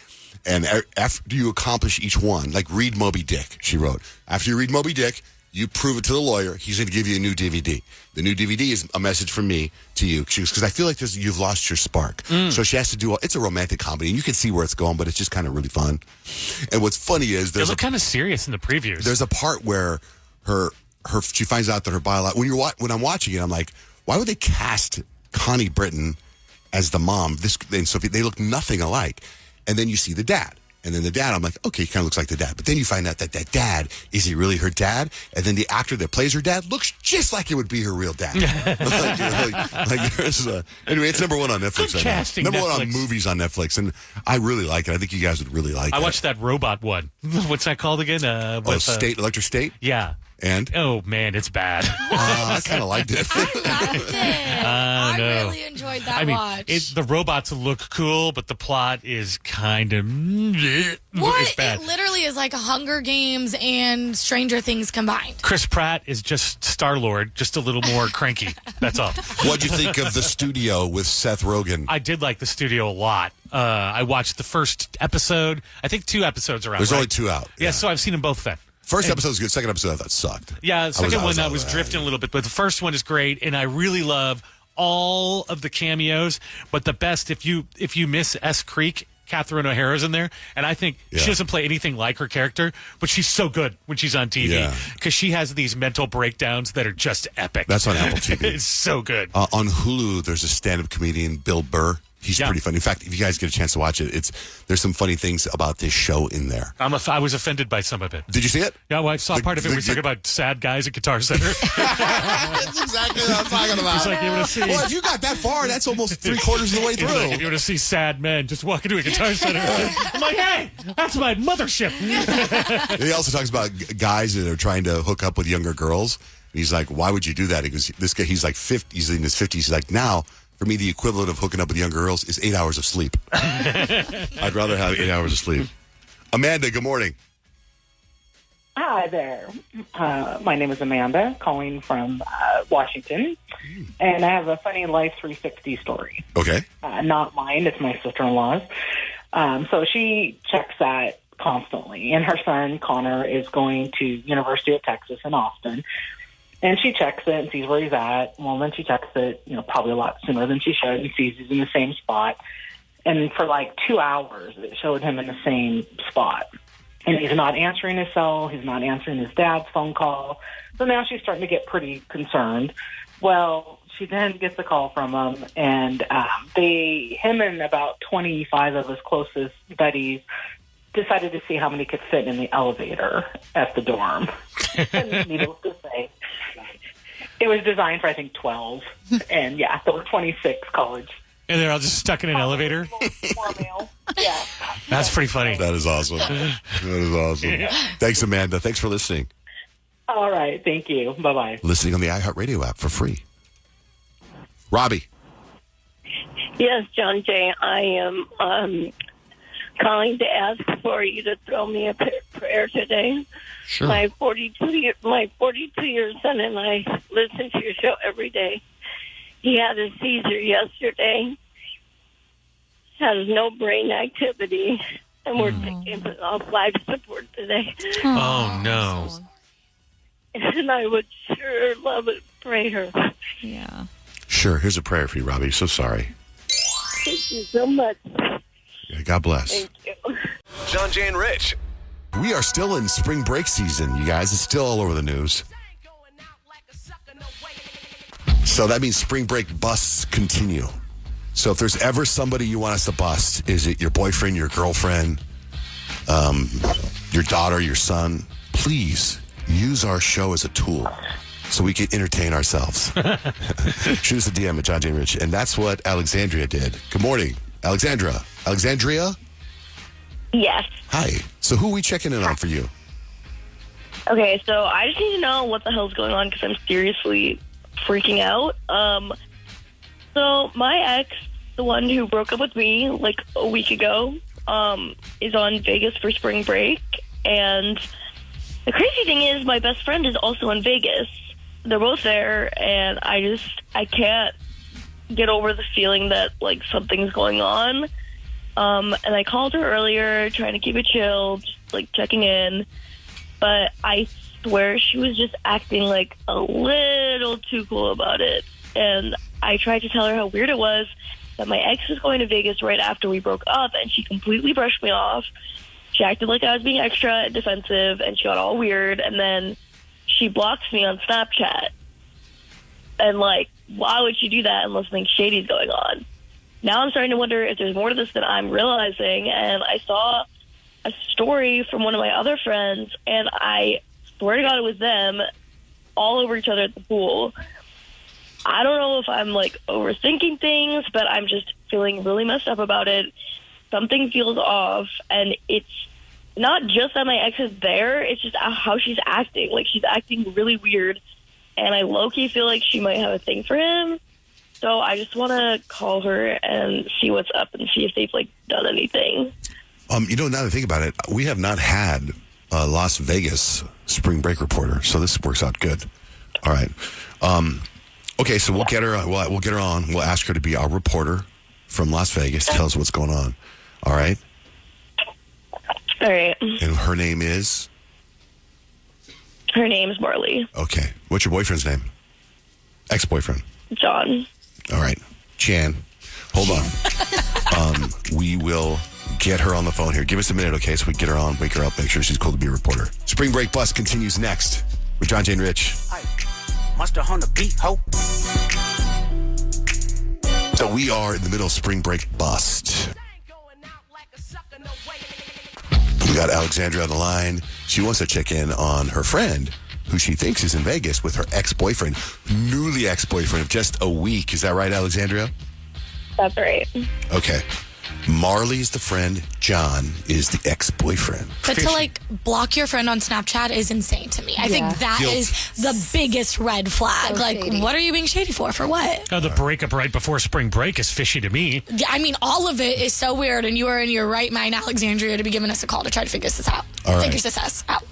And after you accomplish each one, like read Moby Dick, she wrote. After you read Moby Dick, you prove it to the lawyer. He's going to give you a new DVD. The new DVD is a message from me to you. Because I feel like you've lost your spark. So she has to do it's a romantic comedy, and you can see where it's going, but it's just kind of really fun. And what's funny is they look kind of serious in the previews. There's a part where she finds out that her biological, when I'm watching it, I'm like, why would they cast Connie Britton as the mom? And Sophie, they look nothing alike. And then you see the dad. And then the dad, I'm like, okay, he kind of looks like the dad. But then you find out that dad, is he really her dad? And then the actor that plays her dad looks just like it would be her real dad. Anyway, it's #1 on Netflix right casting, now. #1 Netflix. on movies on Netflix. And I really like it. I think you guys would really like it. I watched that robot one. What's that called again? Electric State? Yeah. And? Oh, man, it's bad. I kind of liked it. I liked it. I really enjoyed that watch. The robots look cool, but the plot is kind of... It's bad. It literally is like Hunger Games and Stranger Things combined. Chris Pratt is just Star-Lord, just a little more cranky. That's all. What'd you think of The Studio with Seth Rogen? I did like The Studio a lot. I watched the first episode. I think 2 episodes are out. There's only 2 out. Yeah, so I've seen them both then. First episode was good. Second episode I thought sucked. Yeah, the second one I was drifting a little bit, but the first one is great, and I really love all of the cameos. But the best, if you miss S Creek Catherine O'Hara's in there, and I think she doesn't play anything like her character, but she's so good when she's on TV because she has these mental breakdowns that are just epic. That's on Apple TV. It's so good. On Hulu, there's a stand-up comedian, Bill Burr. He's pretty funny. In fact, if you guys get a chance to watch it, there's some funny things about this show in there. I was offended by some of it. Did you see it? Yeah, well, I saw part of it. We talking about sad guys at Guitar Center. That's exactly what I'm talking about. It's like, you want to see. Well, if you got that far, that's almost 3/4 of the way through. Like, if you want to see sad men just walk into a Guitar Center, I'm like, hey, that's my mothership. He also talks about guys that are trying to hook up with younger girls. And he's like, why would you do that? He goes, this guy, he's like 50. He's in his 50s. He's like, now, for me, the equivalent of hooking up with younger girls is 8 hours of sleep. I'd rather have 8 hours of sleep. Amanda, good morning. Hi there. My name is Amanda, calling from Washington, and I have a funny Life 360 story. Okay. Not mine, it's my sister-in-law's. So she checks that constantly, and her son, Connor, is going to University of Texas in Austin. And she checks it and sees where he's at. Well, then she checks it, probably a lot sooner than she should, and sees he's in the same spot. And for like 2 hours, it showed him in the same spot. And he's not answering his cell. He's not answering his dad's phone call. So now she's starting to get pretty concerned. Well, she then gets a call from him, and him and about 25 of his closest buddies decided to see how many could fit in the elevator at the dorm. And needless to say, it was designed for, I think, 12. And, yeah, there were 26 college. And they're all just stuck in an elevator? More male. Yeah. That's pretty funny. That is awesome. That is awesome. Thanks, Amanda. Thanks for listening. All right. Thank you. Bye-bye. Listening on the iHeartRadio app for free. Robbie. Yes, John Jay. I am calling to ask for you to throw me a prayer today. Sure. My 42-year son and I listen to your show every day. He had a seizure yesterday, has no brain activity, and we're taking him off life support today. Oh, no. And I would sure love a prayer. Yeah. Sure. Here's a prayer for you, Robbie. So sorry. Thank you so much. Yeah, God bless. Thank you. Johnjay and Rich. We are still in spring break season, you guys. It's still all over the news. So that means spring break busts continue. So if there's ever somebody you want us to bust, is it your boyfriend, your girlfriend, your daughter, your son? Please use our show as a tool so we can entertain ourselves. Shoot us a DM at Johnjay and Rich. And that's what Alexandria did. Good morning, Alexandria. Alexandria? Yes. Hi. So who are we checking in on for you? Okay, so I just need to know what the hell's going on because I'm seriously freaking out. So my ex, the one who broke up with me like a week ago, is on Vegas for spring break. And the crazy thing is my best friend is also in Vegas. They're both there, and I can't get over the feeling that like something's going on. And I called her earlier trying to keep it chill, just like checking in. But I swear she was just acting like a little too cool about it. And I tried to tell her how weird it was that my ex was going to Vegas right after we broke up, and she completely brushed me off. She acted like I was being extra defensive, and she got all weird. And then she blocked me on Snapchat. And, like, why would she do that unless something shady's going on? Now I'm starting to wonder if there's more to this than I'm realizing. And I saw a story from one of my other friends, and I swear to God it was them all over each other at the pool. I don't know if I'm, like, overthinking things, but I'm just feeling really messed up about it. Something feels off, and it's not just that my ex is there, it's just how she's acting. Like, she's acting really weird, and I low-key feel like she might have a thing for him. So I just want to call her and see what's up and see if they've, like, done anything. Now that I think about it, we have not had a Las Vegas spring break reporter, so this works out good. All right. Okay, so we'll get her. We'll get her on. We'll ask her to be our reporter from Las Vegas. Tell us what's going on. All right. All right. And her name is? Her name's Marley. Okay. What's your boyfriend's name? Ex-boyfriend. John. All right. Chan. Hold on. We will get her on the phone here. Give us a minute, okay, so we can get her on, wake her up, make sure she's cool to be a reporter. Spring Break Bus continues next with Johnjay and Rich. Must have on the beat, ho. So we are in the middle of Spring Break Bust. We got Alexandra on the line. She wants to check in on her friend, who she thinks is in Vegas with her ex-boyfriend, newly ex-boyfriend of just a week. Is that right, Alexandria? That's right. Okay. Marley's the friend. John is the ex-boyfriend. But to like block your friend on Snapchat is insane to me. I think that Guilt. is the biggest red flag. So like, shady. what are you being shady for? For what? Oh, the breakup right before spring break is fishy to me. Yeah, I mean, all of it is so weird, and you are in your right mind, Alexandria, to be giving us a call to try to figure this out. All right. Figure this out.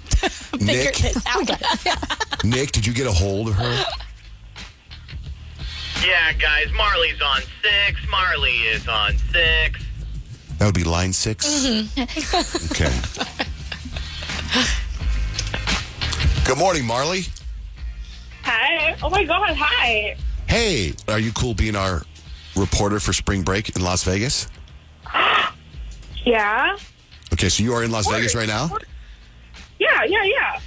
Nick? Figure this out. Nick, did you get a hold of her? Yeah, guys, Marley's on 6. Marley is on 6. That would be line 6? Mm-hmm. Okay. Good morning, Marley. Hi. Oh my God. Hi. Hey, are you cool being our reporter for Spring Break in Las Vegas? Yeah. Okay, so you are in Las Vegas right now? Yeah.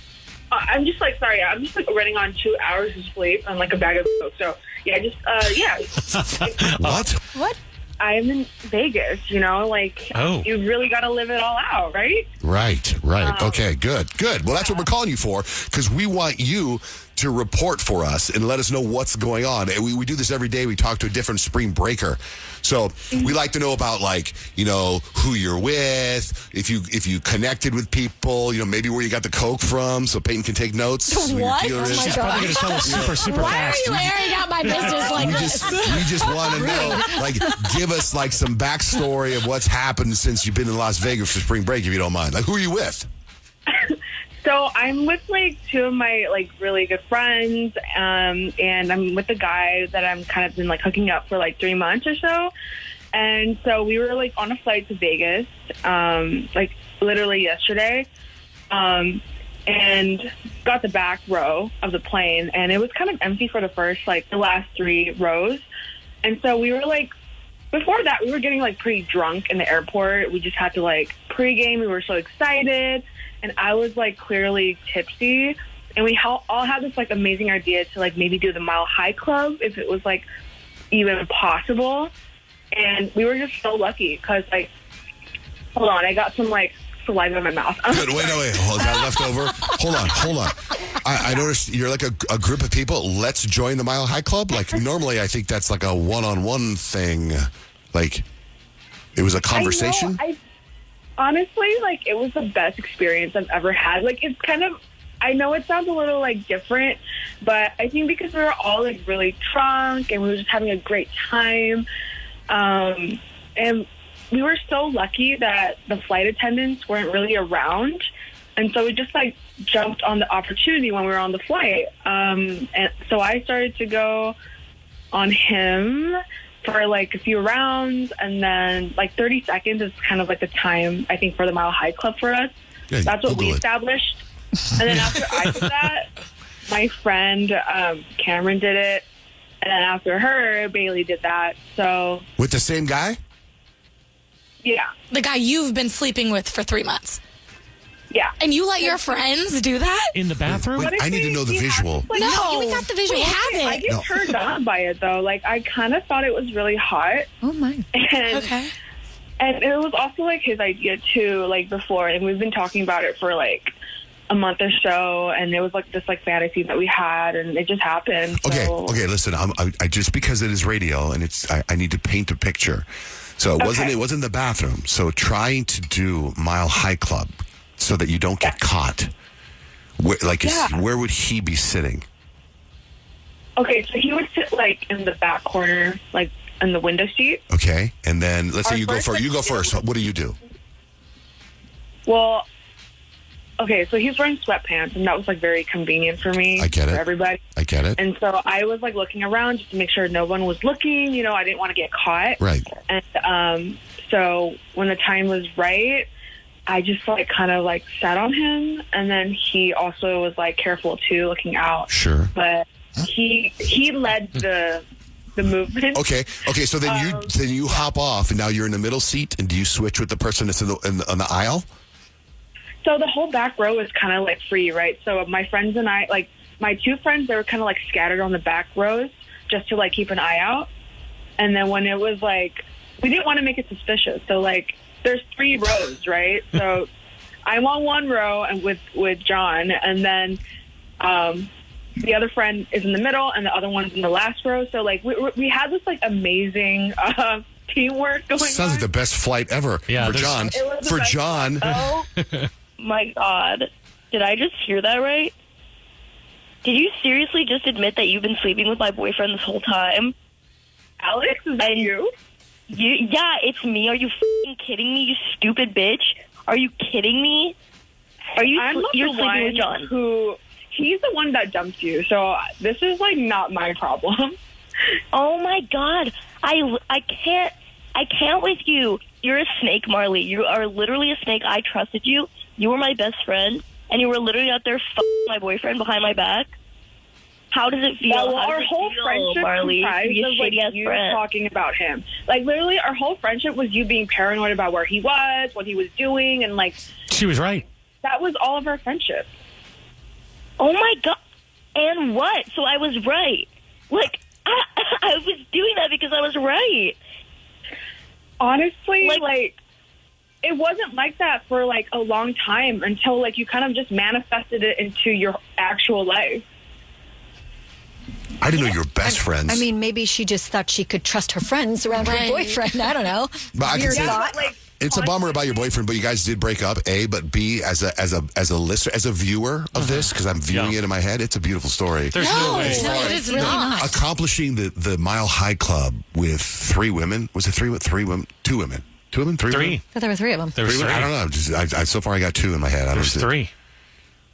I'm just like, sorry, I'm just like running on 2 hours of sleep and like a bag of coke. So yeah, What? What? I'm in Vegas, like you really got to live it all out, right? Right. Okay, good. Well, that's what we're calling you for, because we want you to report for us and let us know what's going on. And we do this every day. We talk to a different spring breaker. So we like to know about, like, who you're with, if you connected with people, maybe where you got the coke from, so Peyton can take notes. What? Your dealer is. She's probably going to tell us super Why fast. are you airing out my business like We this? just want to know, like, give us like some backstory of what's happened since you've been in Las Vegas for spring break, if you don't mind. Like, who are you with? So I'm with like 2 of my like really good friends, and I'm with a guy that I'm kind of been like hooking up for like 3 months or so. And so we were like on a flight to Vegas, like literally yesterday, and got the back row of the plane, and it was kind of empty for the last 3 rows. And so we were like, before that, we were getting like pretty drunk in the airport. We just had to like pregame. We were so excited. And I was like clearly tipsy, and we all had this like amazing idea to like maybe do the Mile High Club if it was like even possible. And we were just so lucky because like, hold on, I got some like saliva in my mouth. Wait. Hold on, left over. Hold on. I noticed you're like a group of people. Let's join the Mile High Club. Like normally, I think that's like a one-on-one thing. Like it was a conversation. Honestly, like, it was the best experience I've ever had. Like, it's kind of, I know it sounds a little, like, different, but I think because we were all, like, really drunk and we were just having a great time, and we were so lucky that the flight attendants weren't really around, and so we just, like, jumped on the opportunity when we were on the flight. And so I started to go on him for like a few rounds, and then like 30 seconds is kind of like the time, I think, for the Mile High Club for us. Yeah, that's what Google we it. established. And then after I did that, my friend Cameron did it, and then after her, Bailey did that. So With the same guy? yeah, The guy you've been sleeping with for 3 months. yeah. And you let your friends do that? In the bathroom? Wait, I need to know the visual. Like, No, we got the visual. We have I it. get turned on by it though. Like I kind of thought it was really hot. Oh my. And, Okay. And it was also like his idea too, like before, and we've been talking about it for like a month or so, and it was like this like fantasy that we had, and it just happened. So. Okay. Listen, I just because it is radio and I need to paint a picture. So it wasn't the bathroom. So trying to do Mile High Club so that you don't get caught. Where would he be sitting? Okay, so he would sit like in the back corner, like in the window seat. Okay, and then let's say Our you go first, first. like, You go first. What do you do? Well, okay, so he's wearing sweatpants, and that was like very convenient for me. I get it. For everybody. I get it. And so I was like looking around just to make sure no one was looking. I didn't want to get caught. Right. And so when the time was right, I just like kind of like sat on him, and then he also was like careful too, looking out. Sure. But he led the the movement. Okay. So then you hop off, and now you're in the middle seat. And do you switch with the person that's on the aisle? So the whole back row is kind of like free, right? So my friends and I, like my two friends, they were kind of like scattered on the back rows just to like keep an eye out. And then when it was like, we didn't want to make it suspicious. So like, there's 3 rows, right? So I'm on one row and with John, and then the other friend is in the middle, and the other one's in the last row. So like, we had this like amazing teamwork going on. Sounds like the best flight ever for John. For John. Oh my God. Did I just hear that right? Did you seriously just admit that you've been sleeping with my boyfriend this whole time? Alex, is that you? Yeah, it's me. Are you f***ing kidding me, you stupid bitch? Are you kidding me? You're sleeping with John? He's the one that dumped you, so this is like not my problem. Oh my God. I can't with you. You're a snake, Marley. You are literally a snake. I trusted you. You were my best friend, and you were literally out there f***ing my boyfriend behind my back. How does it feel? Well, our whole friendship comprised of like you talking about him. Like literally, our whole friendship was you being paranoid about where he was, what he was doing, and like. She was right. That was all of our friendship. Oh my God! And what? So I was right. Like I was doing that because I was right. Honestly, like it wasn't like that for like a long time until like you kind of just manifested it into your actual life. I didn't know you were best friends. I mean, maybe she just thought she could trust her friends around her boyfriend. I don't know. But I can Weird say thought. it's a bummer about your boyfriend, but you guys did break up. A, but B, as a listener, as a viewer of this, because I'm viewing it in my head, it's a beautiful story. There's no way. No, it is really not. Accomplishing the Mile High Club with 3 women. Was it 3 women? 2 women. 2 women? 3 women? I thought there were 3 of them. There was 3. I don't know. So far I got 2 in my head. There's 3.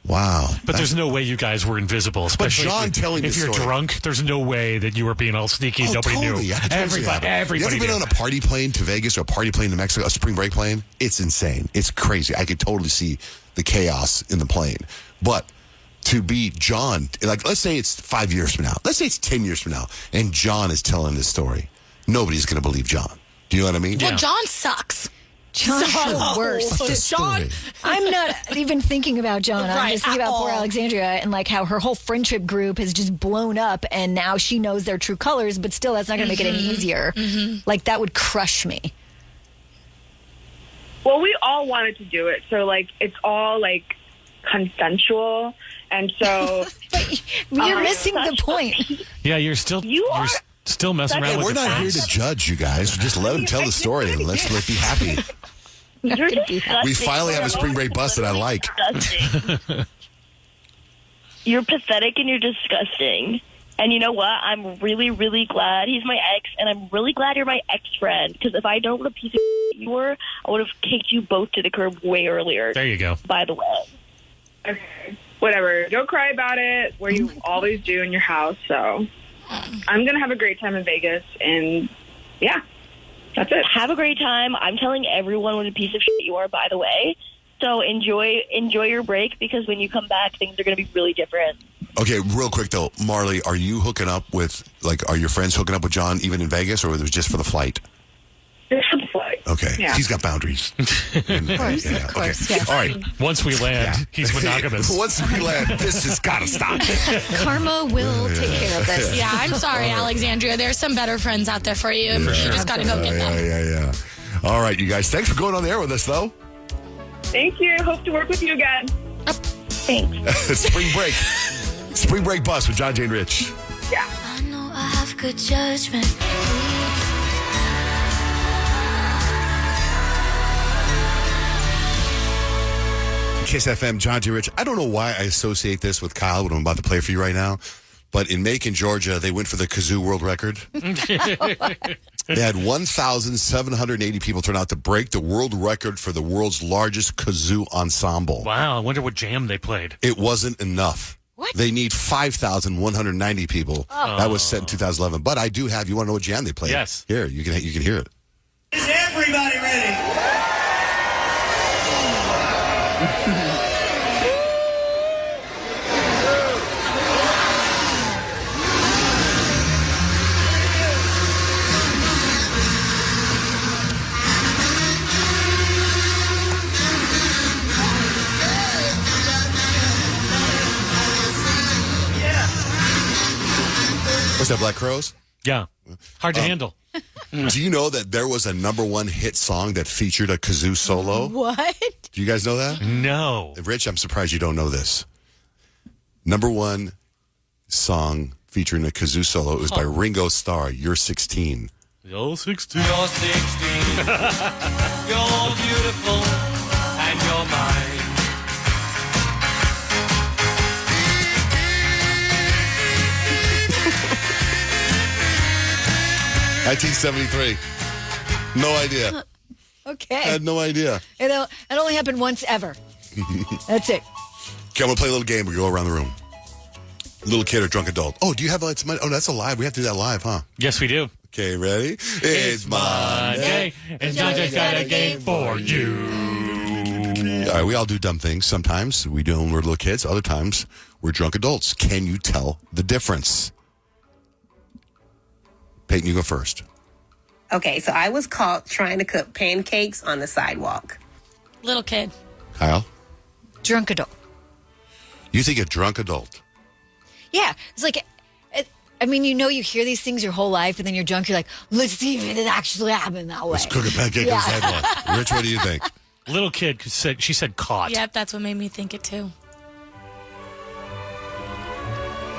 Wow. But there's no way you guys were invisible. Especially John telling if you're story. drunk, there's no way that you were being all sneaky. Nobody totally. knew. I can totally see Everybody you ever been knew. on a party plane to Vegas or a party plane to Mexico, a spring break plane? It's insane. It's crazy. I could totally see the chaos in the plane. But to be John, like let's say it's 5 years from now. Let's say it's 10 years from now, and John is telling this story. Nobody's going to believe John. Do you know what I mean? Well, John sucks. John's the worst. John, I'm not even thinking about John. I'm just thinking about poor Alexandria and like how her whole friendship group has just blown up and now she knows their true colors, but still that's not going to make it any easier. Like that would crush me. Well, we all wanted to do it, so like it's all like consensual, and so you're missing the point. Yeah, you're still still messing around with We're not here to judge you guys. Just let them tell the story and let's be happy. You're disgusting. We finally have a spring break bus that I like. You're pathetic and you're disgusting. And you know what? I'm really, really glad he's my ex, and I'm really glad you're my ex-friend. Because if I know what a piece of you were, I would have kicked you both to the curb way earlier. There you go. By the way. Okay. Whatever. Don't cry about it, where you always do in your house. So I'm going to have a great time in Vegas, and yeah, that's it. Have a great time. I'm telling everyone what a piece of shit you are, by the way. So enjoy your break, because when you come back, things are going to be really different. Okay, real quick though, Marley, are you hooking up with, like, are your friends hooking up with John even in Vegas, or was it just for the flight? Just for the flight. Okay, Yeah. He's got boundaries. Of course, yes. All right. Once we land, he's monogamous. Once we land, this has got to stop. Karma will take care of this. Yeah, I'm sorry, Alexandria. There's some better friends out there for you. You just got to go get them. Yeah. All right, you guys. Thanks for going on the air with us, though. Thank you. Hope to work with you again. Thanks. Spring break bus with Johnjay and Rich. Yeah. I know I have good judgment. Kiss FM, Johnjay and Rich. I don't know why I associate this with Kyle, what I'm about to play for you right now. But in Macon, Georgia, they went for the kazoo world record. They had 1,780 people turn out to break the world record for the world's largest kazoo ensemble. Wow, I wonder what jam they played. It wasn't enough. What? They need 5,190 people. That was set in 2011. But I do have, you want to know what jam they played? Yes. Here, you can hear it. Is everybody ready? Is that Black Crowes? Yeah. Hard to handle. Do you know that there was a #1 hit song that featured a kazoo solo? What? Do you guys know that? No. Rich, I'm surprised you don't know this. #1 song featuring a kazoo solo. It was by Ringo Starr, You're 16. You're 16. You're 16. You're beautiful and you're mine. 1973. No idea. Okay. I had no idea. It only happened once ever. That's it. Okay, I'm going to play a little game. We go around the room. Little kid or drunk adult. Oh, do you have oh, that's a live. We have to do that live, huh? Yes, we do. Okay, ready? It's Monday. And Johnjay's got a game for you. All right, we all do dumb things. Sometimes we do when we're little kids. Other times we're drunk adults. Can you tell the difference? Peyton, you go first. Okay, so I was caught trying to cook pancakes on the sidewalk. Little kid. Kyle? Drunk adult. You think a drunk adult? Yeah. It's like, I mean, you hear these things your whole life, and then you're drunk. You're like, let's see if it actually happened that way. Let's cook a pancake on the sidewalk. Rich, what do you think? Little kid she said caught. Yep, that's what made me think it too.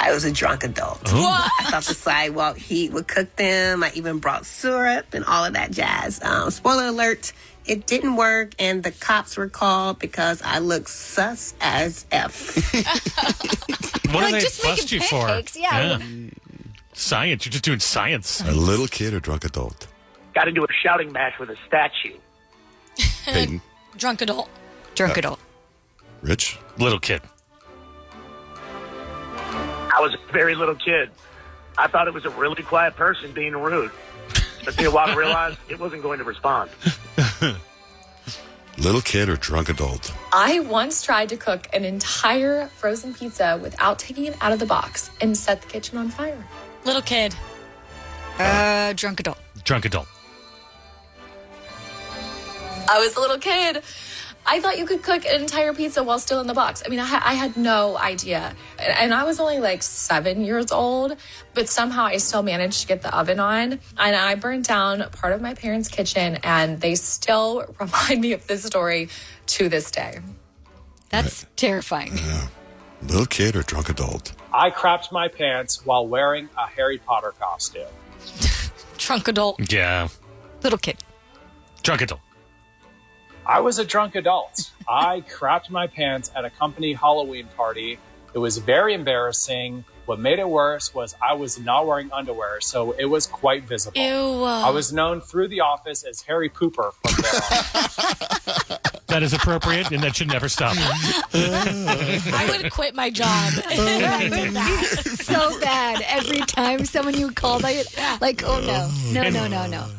I was a drunk adult. What? I thought the sidewalk heat would cook them. I even brought syrup and all of that jazz. Spoiler alert, it didn't work, and the cops were called because I looked sus as F. What do they just bust making you for? pancakes, yeah. Science. You're just doing science. A little kid or drunk adult? Got into a shouting match with a statue. Peyton? Drunk adult. Drunk adult. Rich? Little kid. I was a very little kid. I thought it was a really quiet person being rude. But then a while I realized it wasn't going to respond. Little kid or drunk adult? I once tried to cook an entire frozen pizza without taking it out of the box and set the kitchen on fire. Little kid. Drunk adult. Drunk adult. I was a little kid. I thought you could cook an entire pizza while still in the box. I mean, I had no idea. And I was only like 7 years old, but somehow I still managed to get the oven on. And I burned down part of my parents' kitchen, and they still remind me of this story to this day. That's terrifying. Yeah. Little kid or drunk adult? I crapped my pants while wearing a Harry Potter costume. Drunk adult. Yeah. Little kid. Drunk adult. I was a drunk adult. I crapped my pants at a company Halloween party. It was very embarrassing. What made it worse was I was not wearing underwear, so it was quite visible. Ew. I was known through the office as Harry Pooper from there on. That is appropriate, and that should never stop. I would quit my job if I did that. So bad. Every time someone you call by it, like, oh no.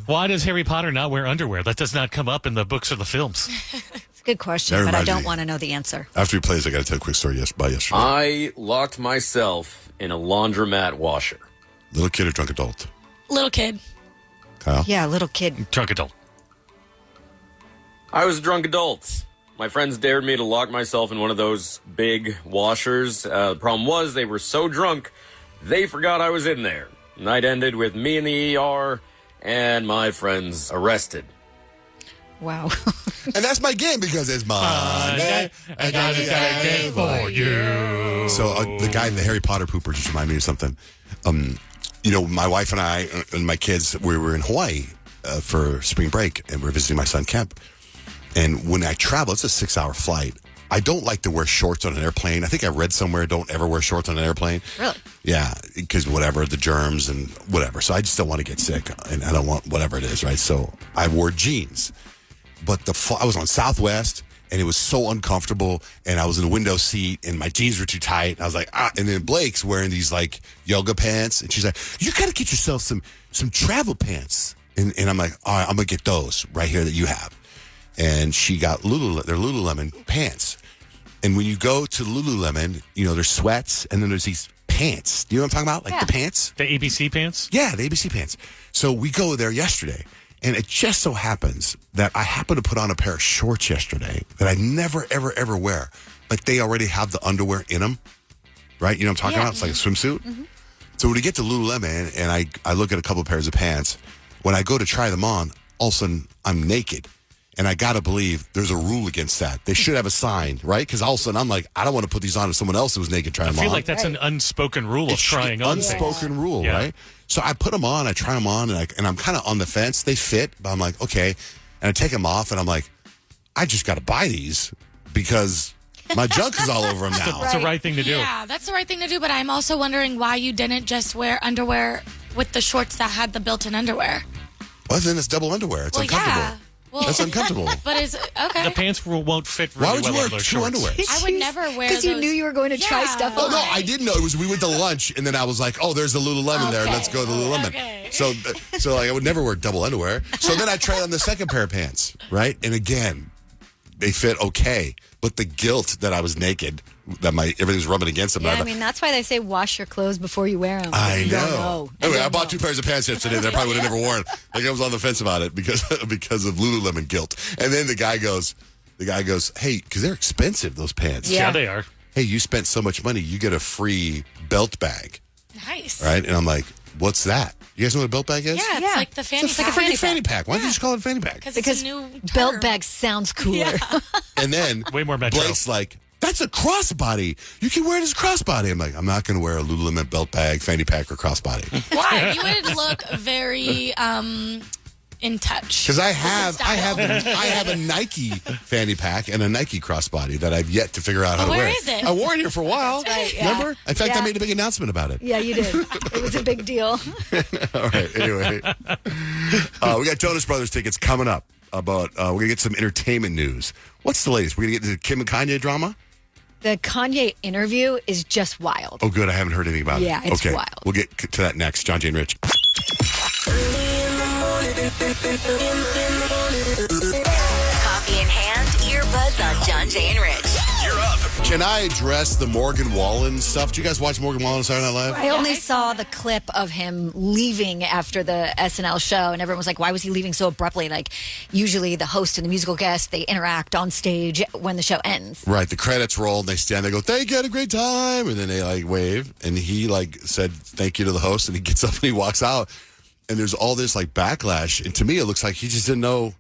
Why does Harry Potter not wear underwear? That does not come up in the books or the films. It's a good question, That but I reminds don't me. want to know the answer. After he plays, I got to tell a quick story about yesterday. I locked myself in a laundromat washer. Little kid or drunk adult? Little kid. Kyle? Yeah, little kid. Drunk adult. I was a drunk adult. My friends dared me to lock myself in one of those big washers. The problem was they were so drunk, they forgot I was in there. Night ended with me in the ER and my friends arrested. Wow. And that's my game because it's Monday. And Johnny's got a game for you. So the guy in the Harry Potter pooper just reminded me of something. My wife and I and my kids, we were in Hawaii for spring break, and we were visiting my son Kemp. And when I travel, it's a 6-hour flight. I don't like to wear shorts on an airplane. I think I read somewhere, don't ever wear shorts on an airplane. Really? Yeah, because whatever, the germs and whatever. So I just don't want to get sick, and I don't want whatever it is, right? So I wore jeans. But I was on Southwest, and it was so uncomfortable, and I was in the window seat, and my jeans were too tight. And I was like, and then Blake's wearing these, like, yoga pants, and she's like, you got to get yourself some travel pants. And I'm like, all right, I'm going to get those right here that you have. And she got they're Lululemon pants. And when you go to Lululemon, there's sweats, and then there's these pants. Do you know what I'm talking about? Like the pants? The ABC pants? Yeah, the ABC pants. So we go there yesterday, and it just so happens that I happened to put on a pair of shorts yesterday that I never, ever, ever wear. But they already have the underwear in them, right? You know what I'm talking about? It's like a swimsuit. Mm-hmm. So when we get to Lululemon and I look at a couple of pairs of pants, when I go to try them on, all of a sudden I'm naked. And I got to believe there's a rule against that. They should have a sign, right? Because all of a sudden I'm like, I don't want to put these on if someone else was naked trying them on. I feel like that's an unspoken rule of trying on things. Unspoken rule, right? So I put them on, I try them on, and I'm kind of on the fence. They fit, but I'm like, okay. And I take them off, and I'm like, I just got to buy these because my junk is all over them now. It's the right thing to do. Yeah, that's the right thing to do. But I'm also wondering why you didn't just wear underwear with the shorts that had the built-in underwear. Well, then it's double underwear. It's uncomfortable. Yeah. Well, that's uncomfortable. But is okay. The pants won't fit really Why would you well wear on those two shorts. underwear? I would never wear because you those. knew you were going to try stuff on. Oh, no, I didn't know. It was we went to lunch, and then I was like, oh, there's the Lululemon there. Let's go to Lululemon. Okay. So like, I would never wear double underwear. So then I tried on the second pair of pants, right? And again, they fit okay. But the guilt that I was naked, that everything was rubbing against them. Yeah, I mean, that's why they say wash your clothes before you wear them. I You know. don't know. Anyway, I bought 2 pairs of pants yesterday that I probably would have never worn. Like I was on the fence about it because of Lululemon guilt. And then the guy goes, hey, because they're expensive, those pants. Yeah, they are. Hey, you spent so much money, you get a free belt bag. Nice. Right? And I'm like, what's that? You guys know what a belt bag is? Yeah, it's like the fanny It's like pack. a freaking fanny pack. Why don't you just call it a fanny pack? Because it's a new belt term. bag sounds cooler. And then way more metro. Blake's like, that's a crossbody. You can wear it as a crossbody. I'm like, I'm not going to wear a Lululemon belt bag, fanny pack, or crossbody. Why? You would look very in touch. Because I have a Nike fanny pack and a Nike crossbody that I've yet to figure out how to wear. Where is it? I wore it here for a while. Right, yeah. Remember? In fact, I made a big announcement about it. Yeah, you did. It was a big deal. All right. Anyway, we got Jonas Brothers tickets coming up. We're gonna get some entertainment news. What's the latest? We're gonna get the Kim and Kanye drama. The Kanye interview is just wild. Oh, good. I haven't heard anything about it. Yeah, it's okay. wild. We'll get to that next. Johnjay and Rich. Coffee in hand, earbuds on Johnjay and Rich. You're up. Can I address the Morgan Wallen stuff? Do you guys watch Morgan Wallen on Saturday Night Live? I only saw the clip of him leaving after the SNL show, and everyone was like, why was he leaving so abruptly? Like, usually the host and the musical guest, they interact on stage when the show ends. Right. The credits roll, and they stand there, go, thank you, had a great time. And then they, like, wave. And he, like, said thank you to the host, and he gets up and he walks out. And there's all this, like, backlash. And to me, it looks like he just didn't know.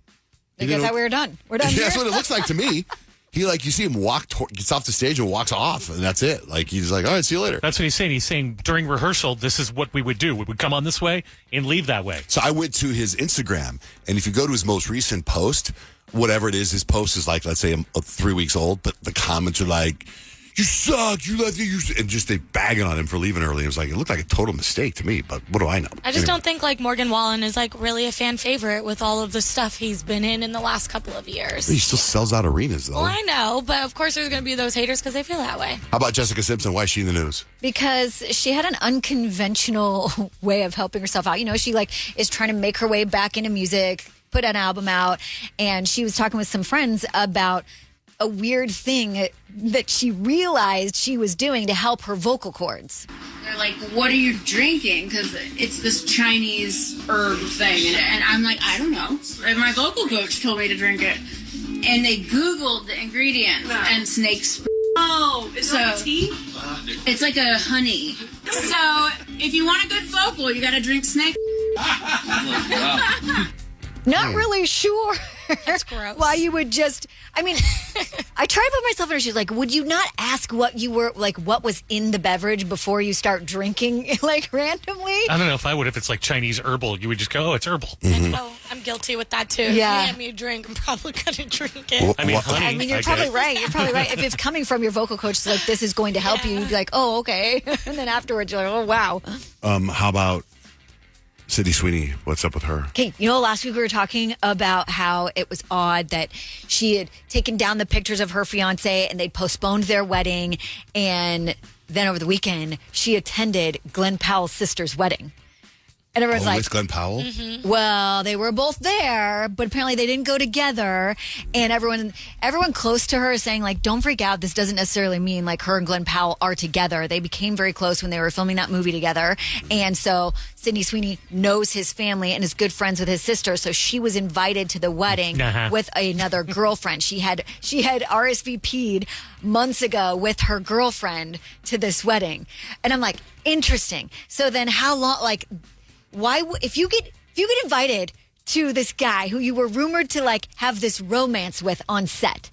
I thought we were done. We're done. That's what it looks like to me. He, like, you see him gets off the stage and walks off, and that's it. Like, he's like, all right, see you later. That's what he's saying. He's saying during rehearsal, this is what we would do. We would come on this way and leave that way. So I went to his Instagram, and if you go to his most recent post, whatever it is, his post is like, let's say, 3 weeks old, but the comments are like, you suck, you left you, and just they bagging on him for leaving early. It was like, it looked like a total mistake to me, but what do I know? I just don't think like Morgan Wallen is like really a fan favorite with all of the stuff he's been in the last couple of years. He still sells out arenas, though. Well, I know, but of course there's going to be those haters because they feel that way. How about Jessica Simpson? Why is she in the news? Because she had an unconventional way of helping herself out. You know, she like is trying to make her way back into music, put an album out, and she was talking with some friends about a weird thing that she realized she was doing to help her vocal cords. They're like, what are you drinking? Because it's this Chinese herb thing. And I'm like, I don't know. And my vocal coach told me to drink it. And they Googled the ingredients and snakes. Oh, is it like a tea? It's like a honey. So if you want a good vocal, you got to drink snake. Not really sure. That's gross. Why you would just, I mean, I try to put myself in her shoes. Like, would you not ask what you were, like, what was in the beverage before you start drinking, like, randomly? I don't know if I would. If it's like Chinese herbal, you would just go, oh, it's herbal. Oh, I'm guilty with that too. Yeah. If you hand me a drink, I'm probably going to drink it. I mean, honey. I mean, you're probably right. You're probably right. If it's coming from your vocal coach, it's like, this is going to help you, you'd be like, oh, okay. And then afterwards, you're like, oh, wow. How about Sydney Sweeney? What's up with her? Okay, you know, last week we were talking about how it was odd that she had taken down the pictures of her fiance and they'd postponed their wedding. And then over the weekend, she attended Glenn Powell's sister's wedding. And everyone's like, with Glenn Powell? well, they were both there, but apparently they didn't go together. And everyone close to her is saying, like, don't freak out. This doesn't necessarily mean like her and Glenn Powell are together. They became very close when they were filming that movie together. And so Sydney Sweeney knows his family and is good friends with his sister. So she was invited to the wedding with another girlfriend. She had RSVP'd months ago with her girlfriend to this wedding. And I'm like, interesting. So then how long, like, why, if you get invited to this guy who you were rumored to like have this romance with on set,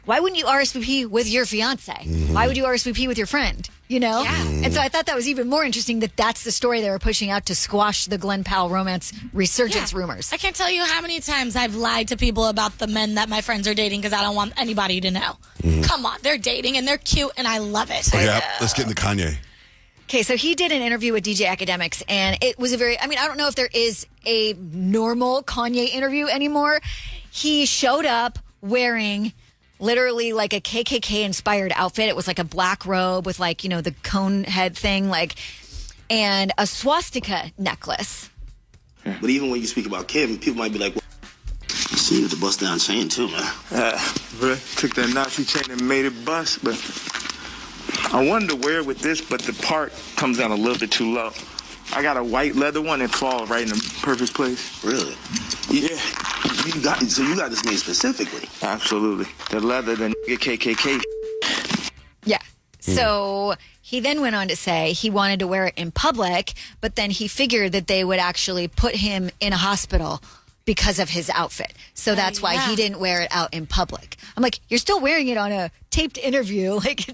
why wouldn't you RSVP with your fiance? Why would you RSVP with your friend? You know? Yeah. And so I thought that was even more interesting that that's the story they were pushing out to squash the Glenn Powell romance resurgence rumors. I can't tell you how many times I've lied to people about the men that my friends are dating because I don't want anybody to know. Come on, they're dating and they're cute and I love it. Yeah, let's get into Kanye. Okay, so he did an interview with DJ Academics, and it was I don't know if there is a normal Kanye interview anymore. He showed up wearing literally like a KKK-inspired outfit. It was like a black robe with like, the cone head thing, like, and a swastika necklace. But even when you speak about Kim, people might be like, well, I see you with the bust down chain too, man. Bro, took that Nazi chain and made it bust, but I wanted to wear it with this, but the part comes down a little bit too low. I got a white leather one that falls right in the perfect place. Really? Yeah. You got this made specifically? Absolutely. The leather, the KKK. Yeah. So he then went on to say he wanted to wear it in public, but then he figured that they would actually put him in a hospital because of his outfit. So that's why he didn't wear it out in public. I'm like, you're still wearing it on a taped interview. Like,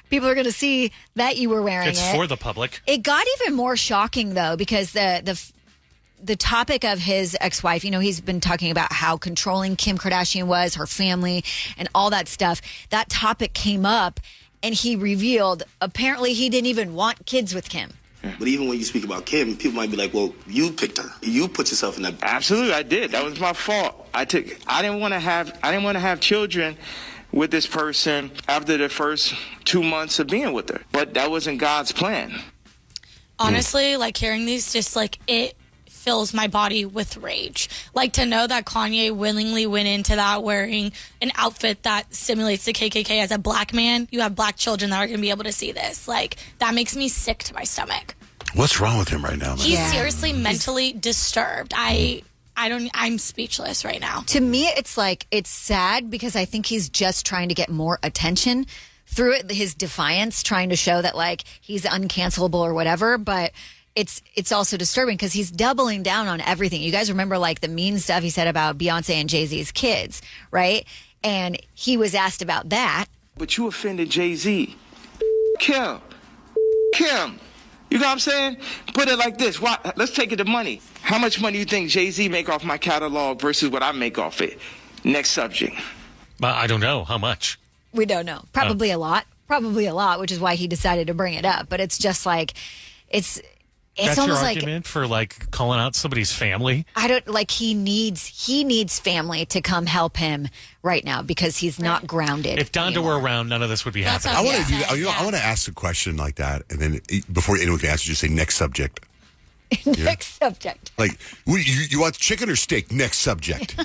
people are going to see that you were wearing it. It's for the public. It got even more shocking, though, because the topic of his ex-wife, he's been talking about how controlling Kim Kardashian was, her family, and all that stuff. That topic came up, and he revealed apparently he didn't even want kids with Kim. But even when you speak about Kim, people might be like, well, you picked her. You put yourself in that. Absolutely, I did. That was my fault. I didn't want to have children with this person after the first 2 months of being with her. But that wasn't God's plan. Honestly, like hearing these, just like it fills my body with rage. Like to know that Kanye willingly went into that wearing an outfit that simulates the KKK as a black man. You have black children that are going to be able to see this. Like that makes me sick to my stomach. What's wrong with him right now, man? He's seriously mentally disturbed. I'm speechless right now. To me, it's sad because I think he's just trying to get more attention through it. His defiance, trying to show that like he's uncancelable or whatever, but it's also disturbing because he's doubling down on everything. You guys remember like the mean stuff he said about Beyonce and Jay-Z's kids, right? And he was asked about that. But you offended Jay-Z. Kim. You know what I'm saying? Put it like this. Let's take it to money. How much money do you think Jay-Z make off my catalog versus what I make off it? Next subject. I don't know. How much? We don't know. Probably a lot, which is why he decided to bring it up. But it's just like, it's That's almost your like argument for like calling out somebody's family? I don't like he needs family to come help him right now because he's not grounded. If Donda were around, none of this would be happening. I want to do that. I want to ask a question like that, and then before anyone can answer, just say next subject. Next subject. Like, you want chicken or steak? Next subject.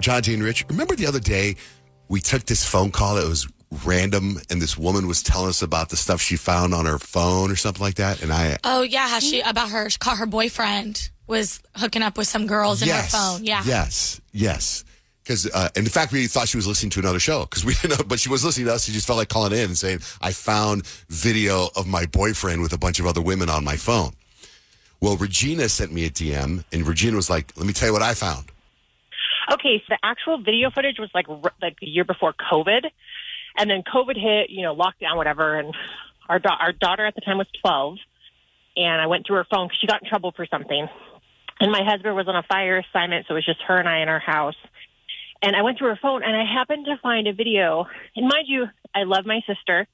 Johnjay and Rich, remember the other day we took this phone call that was random and this woman was telling us about the stuff she found on her phone or something like that? And how she caught her boyfriend was hooking up with some girls in her phone. Yeah. Yes. Because, in fact, we thought she was listening to another show because we didn't know, but she was listening to us. She just felt like calling in and saying, I found video of my boyfriend with a bunch of other women on my phone. Well, Regina sent me a DM and Regina was like, let me tell you what I found. Okay, so the actual video footage was like a year before COVID, and then COVID hit, lockdown, whatever, and our daughter at the time was 12, and I went through her phone because she got in trouble for something, and my husband was on a fire assignment, so it was just her and I in our house, and I went through her phone, and I happened to find a video, and mind you, I love my sister,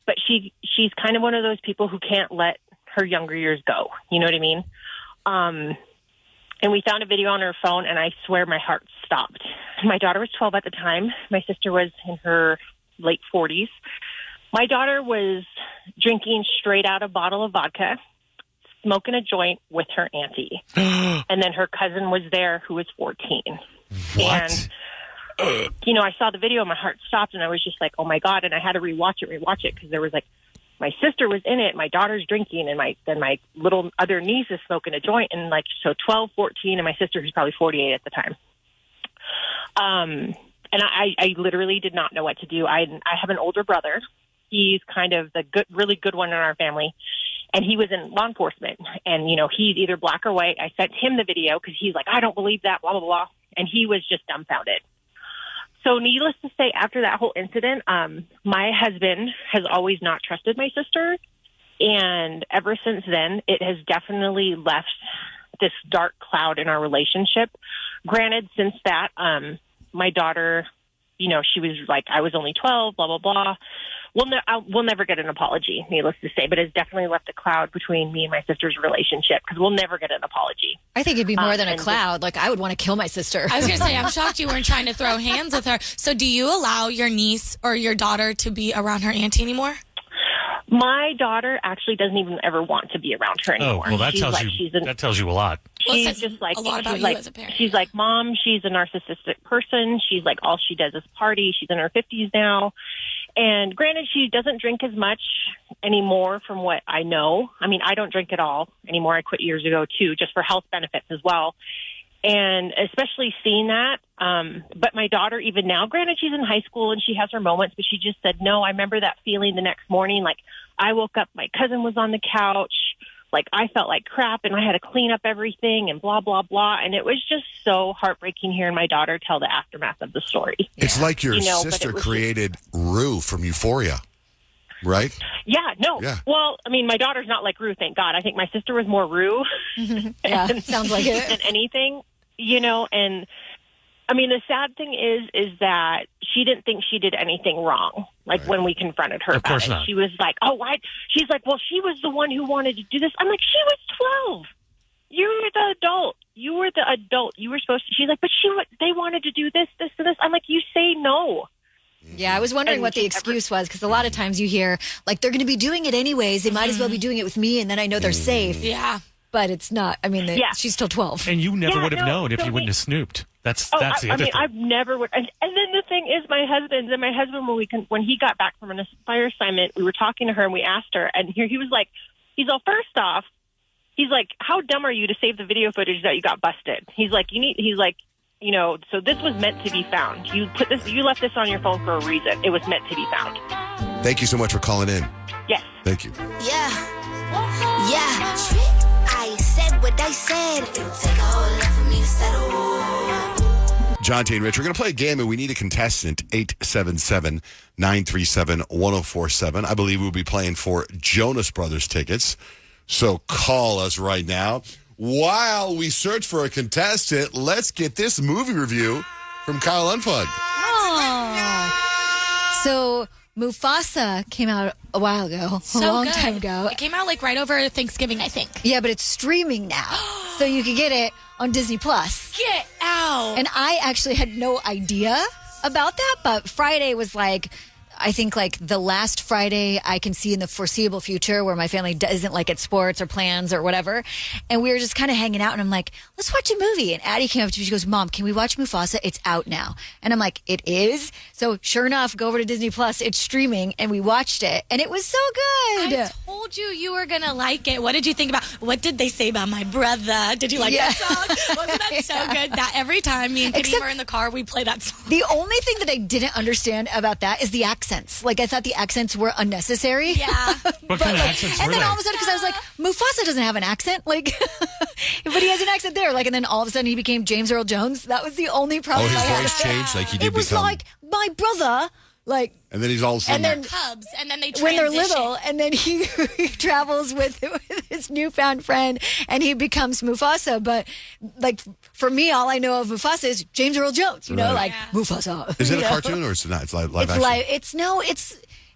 but she's kind of one of those people who can't let her younger years go, you know what I mean? And we found a video on her phone, and I swear my heart stopped. My daughter was 12 at the time. My sister was in her late 40s. My daughter was drinking straight out a bottle of vodka, smoking a joint with her auntie. And then her cousin was there who was 14. What? And, you know, I saw the video and my heart stopped and I was just like, oh my God. And I had to rewatch it because there was like, my sister was in it, my daughter's drinking, and my little other niece is smoking a joint, and like, so 12, 14, and my sister who's probably 48 at the time. And I literally did not know what to do. I have an older brother. He's kind of the really good one in our family. And he was in law enforcement. And, you know, he's either black or white. I sent him the video because he's like, I don't believe that, blah, blah, blah. And he was just dumbfounded. So needless to say, after that whole incident, my husband has always not trusted my sister. And ever since then, it has definitely left this dark cloud in our relationship. Granted, since that, my daughter, you know, she was like, I was only 12, blah, blah, blah. We'll never get an apology, needless to say, but it's definitely left a cloud between me and my sister's relationship because we'll never get an apology. I think it'd be more than a cloud. Like, I would want to kill my sister. I was going to say, I'm shocked you weren't trying to throw hands with her. So do you allow your niece or your daughter to be around her auntie anymore? My daughter actually doesn't even ever want to be around her anymore. Oh, well, that tells you a lot. She's just like, a lot about you as a parent. She's like, Mom, she's a narcissistic person. She's like, all she does is party. She's in her 50s now. And granted, she doesn't drink as much anymore from what I know. I mean, I don't drink at all anymore. I quit years ago, too, just for health benefits as well. And especially seeing that. But my daughter, even now, granted, she's in high school and she has her moments, but she just said, no, I remember that feeling the next morning. Like, I woke up, my cousin was on the couch. Like, I felt like crap and I had to clean up everything and blah, blah, blah. And it was just so heartbreaking hearing my daughter tell the aftermath of the story. It's like your sister created Rue from Euphoria, right? Yeah, no. Yeah. Well, I mean, my daughter's not like Rue, thank God. I think my sister was more Rue yeah, sounds like it. than anything, you know. And I mean, the sad thing is that she didn't think she did anything wrong. Like when we confronted her about it, she was like, "Oh, why?" She's like, "Well, she was the one who wanted to do this." I'm like, "She was 12. You were the adult. You were the adult. You were supposed to." She's like, "But they wanted to do this, this, and this." I'm like, "You say no." Yeah, I was wondering what the excuse was because a lot of times you hear like they're going to be doing it anyways. They might as well be doing it with me, and then I know they're safe. Yeah, but it's not. I mean, she's still 12, and you never would have known if you wouldn't have snooped. That's the other thing. I've never would. And then the thing is, my husband when he got back from an fire assignment, we were talking to her and we asked her, and he was like, he's all, first off, he's like, how dumb are you to save the video footage that you got busted? He's like, you know, so this was meant to be found. You left this on your phone for a reason. It was meant to be found. Thank you so much for calling in. Yes. Thank you. Yeah. I said what I said. It would take a whole lot for me to settle. Johnjay and Rich, we're going to play a game, and we need a contestant, 877-937-1047. I believe we'll be playing for Jonas Brothers tickets. So call us right now. While we search for a contestant, let's get this movie review from Kyle Unplugged. Oh. So Mufasa came out a while ago, a long time ago. It came out like right over Thanksgiving, I think. Yeah, but it's streaming now. So you can get it on Disney Plus. Get out. And I actually had no idea about that, but Friday was like, I think like the last Friday I can see in the foreseeable future where my family doesn't like at sports or plans or whatever. And we were just kind of hanging out and I'm like, let's watch a movie. And Addie came up to me, she goes, Mom, can we watch Mufasa? It's out now. And I'm like, it is? So sure enough, go over to Disney Plus. It's streaming and we watched it and it was so good. I told you were going to like it. What did you think about, what did they say about my brother? Did you like that song? Wasn't that so good? That every time me and Kitty were in the car, we play that song. The only thing that I didn't understand about that is the accents. Like, I thought the accents were unnecessary. Yeah. What kind of accents were And then they? all of a sudden, because I was like, Mufasa doesn't have an accent. Like, but he has an accent there. Like, and then all of a sudden he became James Earl Jones. That was the only problem I had. His voice changed? Like, he did It was become... like, my brother, like... And then he's all of a sudden... And they're cubs, and then they transition. When they're little, and then he travels with his newfound friend, and he becomes Mufasa. But, like, for me, all I know of Mufasa is James Earl Jones. You know, like, Mufasa. Is it a cartoon or is it not? It's live action?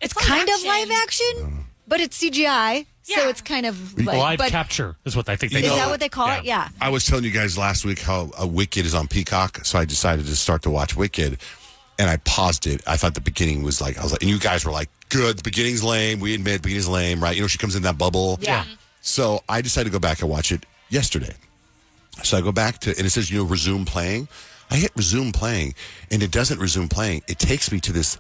It's kind of live action, but it's CGI. So it's kind of like... Live but capture is what I think they is call it. that what they call it? Yeah. I was telling you guys last week how Wicked is on Peacock, so I decided to start to watch Wicked, and I paused it. I thought the beginning was like, and you guys were like, good, the beginning's lame. We admit the beginning's lame, right? You know, she comes in that bubble. Yeah. So I decided to go back and watch it yesterday. So I go back to, and it says, resume playing. I hit resume playing, and it doesn't resume playing. It takes me to this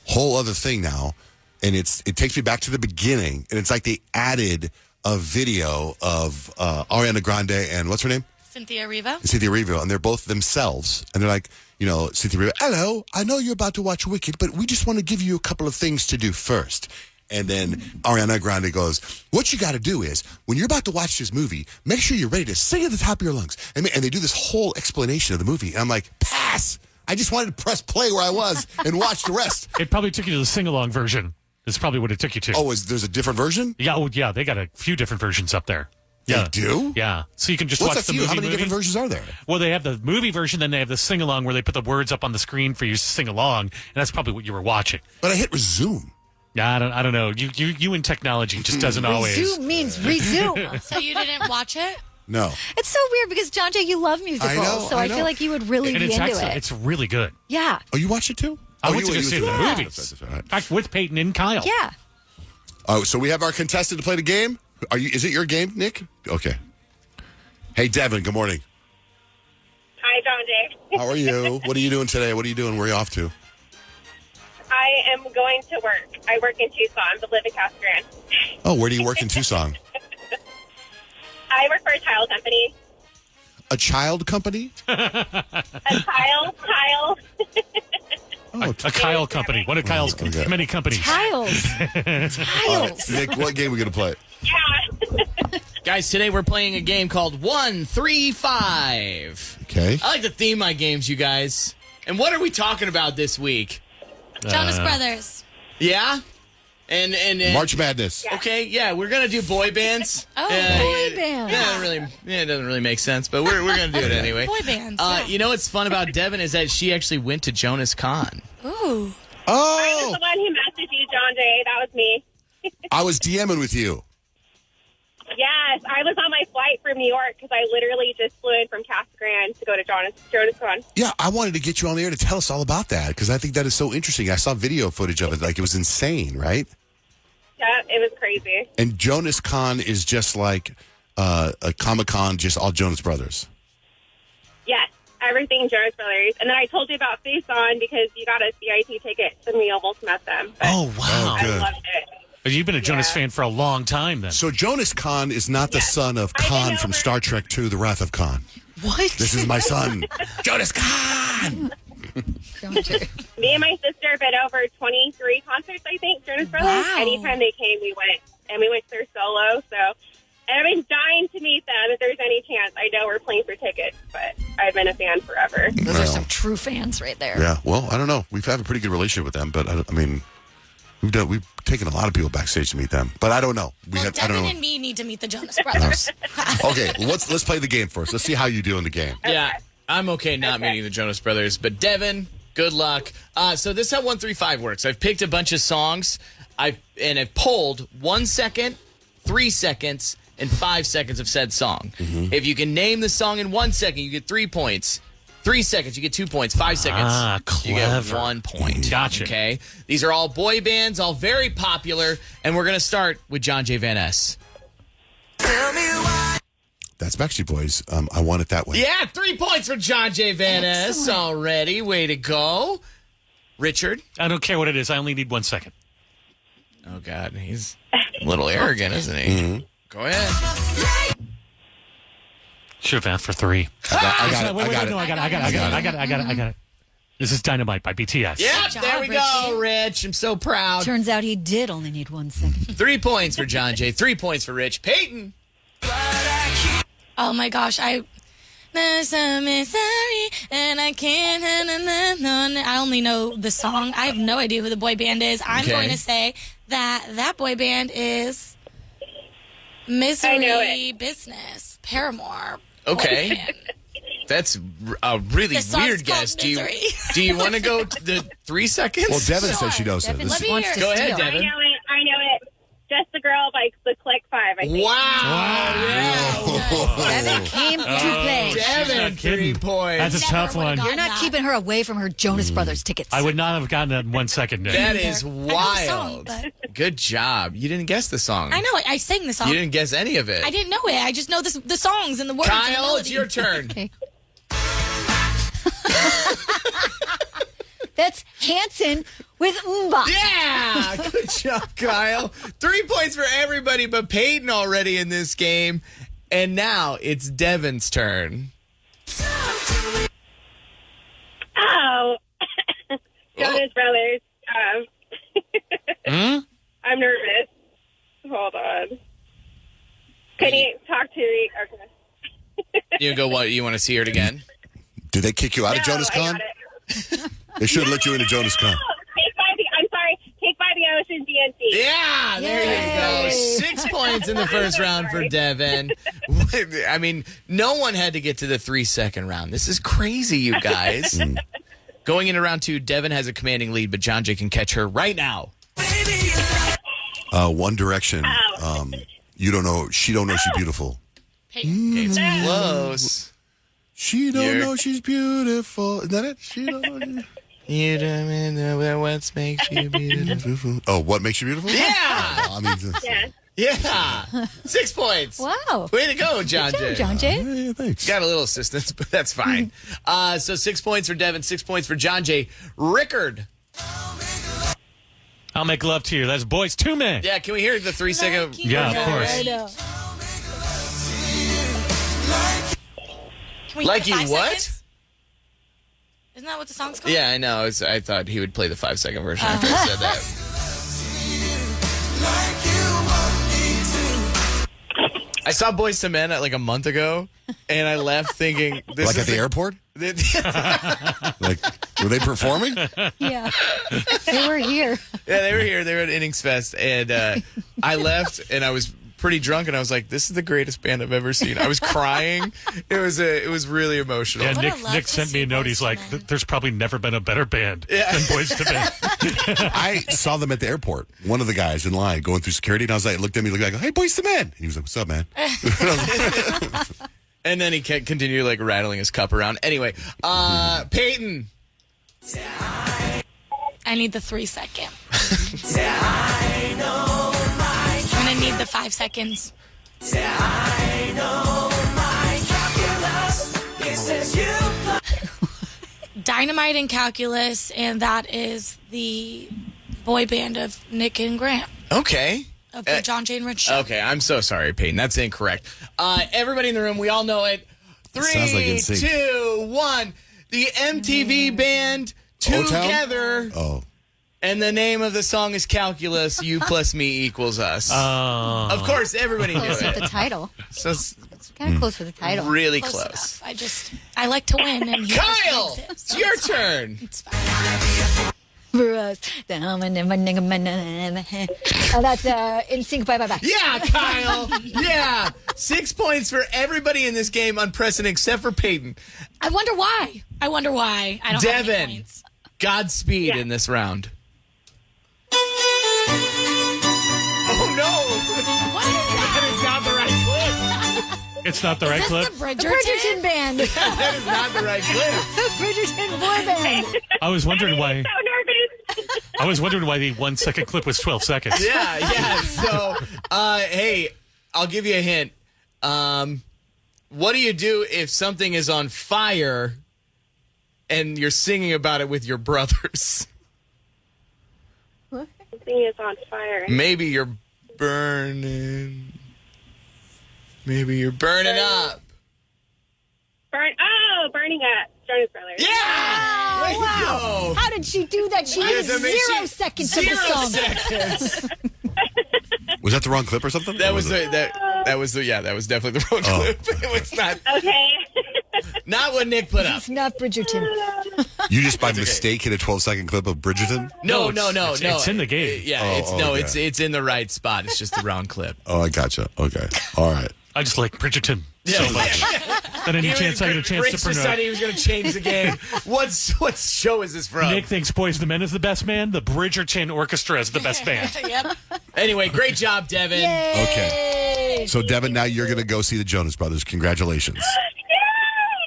whole other thing now, and it takes me back to the beginning, and it's like they added a video of Ariana Grande and what's her name? Cynthia Erivo. Cynthia Erivo, and they're both themselves, and they're like, Cynthia Erivo, hello, I know you're about to watch Wicked, but we just want to give you a couple of things to do first. And then Ariana Grande goes, what you got to do is, when you're about to watch this movie, make sure you're ready to sing at the top of your lungs. And they do this whole explanation of the movie. And I'm like, pass. I just wanted to press play where I was and watch the rest. It probably took you to the sing-along version. That's probably what it took you to. Oh, there's a different version? Yeah, they got a few different versions up there. Yeah. They do? Yeah. So you can just What's watch the movie. How many different versions are there? Well, they have the movie version, then they have the sing-along where they put the words up on the screen for you to sing along, and that's probably what you were watching. But I hit resume. Yeah, I don't know. You in technology just doesn't always. Resume means resume. So you didn't watch it? No. It's so weird because, Johnjay, you love musicals, I know. feel like you would really And be it's into excellent. it. It's really good. Yeah. Oh, you watched it too? I went to go you see the went to- movies. That's right. In fact, with Peyton and Kyle. Yeah. Oh, so we have our contestant to play the game? Is it your game, Nick? Okay. Hey, Devin, good morning. Hi, Johnjay. How are you? What are you doing today? What are you doing? Where are you off to? I am going to work. I work in Tucson, but live in Casa Grande. Oh, where do you work in Tucson? I work for a tile company. A child company? A tile. Oh, a Kyle company. One of Kyle's many companies. Tiles. Tiles. Nick, what game are we going to play? Yeah. Guys, today we're playing a game called 1-3-5. Okay. I like to theme my games, you guys. And what are we talking about this week? Jonas Brothers. Yeah? And March Madness. Okay, yeah, we're gonna do boy bands. Oh, boy bands. It doesn't really make sense, but we're gonna do it anyway. Boy bands. Yeah. You know what's fun about Devin is that she actually went to Jonas Con. Ooh. I was the one who messaged you, Johnjay. That was me. I was DMing with you. Yes, I was on my flight from New York because I literally just flew in from Casa Grande to go to Jonas Con. Yeah, I wanted to get you on the air to tell us all about that because I think that is so interesting. I saw video footage of it. Like, it was insane, right? Yeah, it was crazy. And Jonas Con is just like a Comic-Con, just all Jonas Brothers. Yes, everything Jonas Brothers. And then I told you about Tucson because you got a CIT ticket, and we almost met them. But Oh, wow. I loved it. You've been a Jonas fan for a long time, then. So Jonas Khan is not the son of Khan from Star Trek II, The Wrath of Khan. What? This is my son, Jonas Khan. Me and my sister have been over 23 concerts, I think, Jonas Brothers. Wow. Anytime they came, we went. And we went to their solo, so... And I've been dying to meet them if there's any chance. I know we're playing for tickets, but I've been a fan forever. Those are some true fans right there. Yeah, well, I don't know. We've had a pretty good relationship with them, but I mean... We've taken a lot of people backstage to meet them, but I don't know. I don't Devin know. and me need to meet the Jonas Brothers. Okay, let's play the game first. Let's see how you do in the game. Yeah, I'm okay not meeting the Jonas Brothers, but Devin, good luck. So this is how 1-3-5 works. I've picked a bunch of songs. I've polled 1 second, 3 seconds, and 5 seconds of said song. Mm-hmm. If you can name the song in 1 second, you get 3 points. 3 seconds, you get 2 points. 5 seconds, you get clever. 1 point. Gotcha. Okay, these are all boy bands, all very popular, and we're gonna start with Johnjay Van Ness. That's Backstreet Boys. I want it that way. Yeah, 3 points for Johnjay Van Ness already. Way to go, Richard. I don't care what it is. I only need 1 second. Oh God, he's a little arrogant, isn't he? Mm-hmm. Go ahead. Should have asked for 3. I got it. This is Dynamite by BTS. Yep, there we go, Rich. I'm so proud. Turns out he did only need 1 second. 3 points for Johnjay. 3 points for Rich. Peyton. Oh my gosh, There's a misery and I can't. I only know the song. I have no idea who the boy band is. I'm going to say that boy band is Misery Business, Paramore. Okay. That's a really weird guess. Do you want to go the 3 seconds? Well, Devin says she knows it. Go ahead, Devin. I know it. Just the Girl by The Clicks think. Wow. Devin came to play. Devin, 3 points. That's a tough one. You're not keeping her away from her Jonas Brothers tickets. I would not have gotten that in 1 second, Nick. That is I know the wild. song, Good job. You didn't guess the song. I know it. I sang the song. You didn't guess any of it. I didn't know it. I just know the songs and the words. and the Kyle, it's melody. your turn. Okay. That's Hanson with Mba. Yeah! Good job, Kyle. 3 points for everybody but Peyton already in this game. And now it's Devin's turn. Oh, Jonas Brothers. I'm nervous. Hold on. Can you talk to me? Okay. You go, what? You want to see it again? Did they kick you out of Jonas I Con? got it. They should have let you into Jonas Con. Take by the Ocean DNC. Yeah, there you go. 6 points in the first round for Devin. I mean, no one had to get to the 3-second round. This is crazy, you guys. Going into round 2, Devin has a commanding lead, but Johnjay can catch her right now. One Direction. You don't know. She don't know she's beautiful. Okay, it's close. She don't know she's beautiful. Is that it? She don't know. You don't know what makes you beautiful. Oh, what makes you beautiful? Yeah. I mean, Yeah. 6 points. Wow. Way to go, Johnjay. Johnjay. Yeah, thanks. Got a little assistance, but that's fine. So 6 points for Devin, 6 points for Johnjay. Rickard. I'll make love to you. That's Boys to Men. Yeah, can we hear the 3-second? Yeah, of course. Can we Like get you 5 what? seconds? Isn't that what the song's called? Yeah, I know. I thought he would play the 5-second version after I said that. I saw Boys to Men like a month ago, and I left thinking, this Like is at the airport? Like, were they performing? Yeah. They were here. Yeah, they were here. They were at Innings Fest, and I left, and I was pretty drunk, and I was like, "This is the greatest band I've ever seen." I was crying. It was really emotional. Yeah, Nick sent me a note. He's like, "There's probably never been a better band than Boys to Men." I saw them at the airport. One of the guys in line going through security, and I was like, looked at me, looked like, "Hey, Boys to Men." And he was like, "What's up, man?" And then he continued like rattling his cup around. Anyway, Peyton. I need the 3-second. I'm gonna need the 5 seconds. Dynamite and Calculus, and that is the boy band of Nick and Grant Okay. of the Johnjay and Rich show. Okay, I'm so sorry, Peyton. That's incorrect. Everybody in the room, we all know it. Sounds like 3, NSYNC. 2, 1. The MTV band O-Town? Together. Oh. And the name of the song is Calculus. You plus me equals us. Of course, everybody knew Close with the it. title. So it's Kind of close with the title. really Close close. enough. I like to win, and he Kyle, just makes it, it's so your it's fine. turn. It's fine. For us. Oh, that's In Sync Bye Bye Bye. Yeah, Kyle. Yeah. 6 points for everybody in this game, unprecedented, except for Peyton. I wonder why. I don't have any Devin, points. Godspeed in this round. Oh, no. What is that? That is not the right clip. It's not the right Is clip. this the Bridgerton? The Bridgerton Band. That is not the right clip. The Bridgerton boy band. I was wondering why. So nervous. I was wondering why the 1 second clip was 12 seconds. Yeah. So, hey, I'll give you a hint. What do you do if something is on fire and you're singing about it with your brothers? Something is on fire. Maybe you're burning. Maybe you're burning up. Burning up. Jonas Brothers. Yeah! Way to Wow. go. How did she do that? She Yes, used I mean, 0 seconds of the 0 song. seconds. Was that the wrong clip or something? That Or was that was definitely the wrong clip. It was not Okay. not what Nick put up. It's not Bridgerton. You just by mistake hit a 12-second clip of Bridgerton? No. It's in the game. Yeah, okay. it's in the right spot. It's just the wrong clip. Oh, I gotcha. Okay. All right. I just like Bridgerton so much. That any chance I get a chance Rick to decided pronounce. he was going to change the game. What show is this from? Nick thinks Boys the Men is the best band. The Bridgerton Orchestra is the best band. Yep. Anyway, great job, Devin. Okay. Yay! So, Devin, now you're going to go see the Jonas Brothers. Congratulations.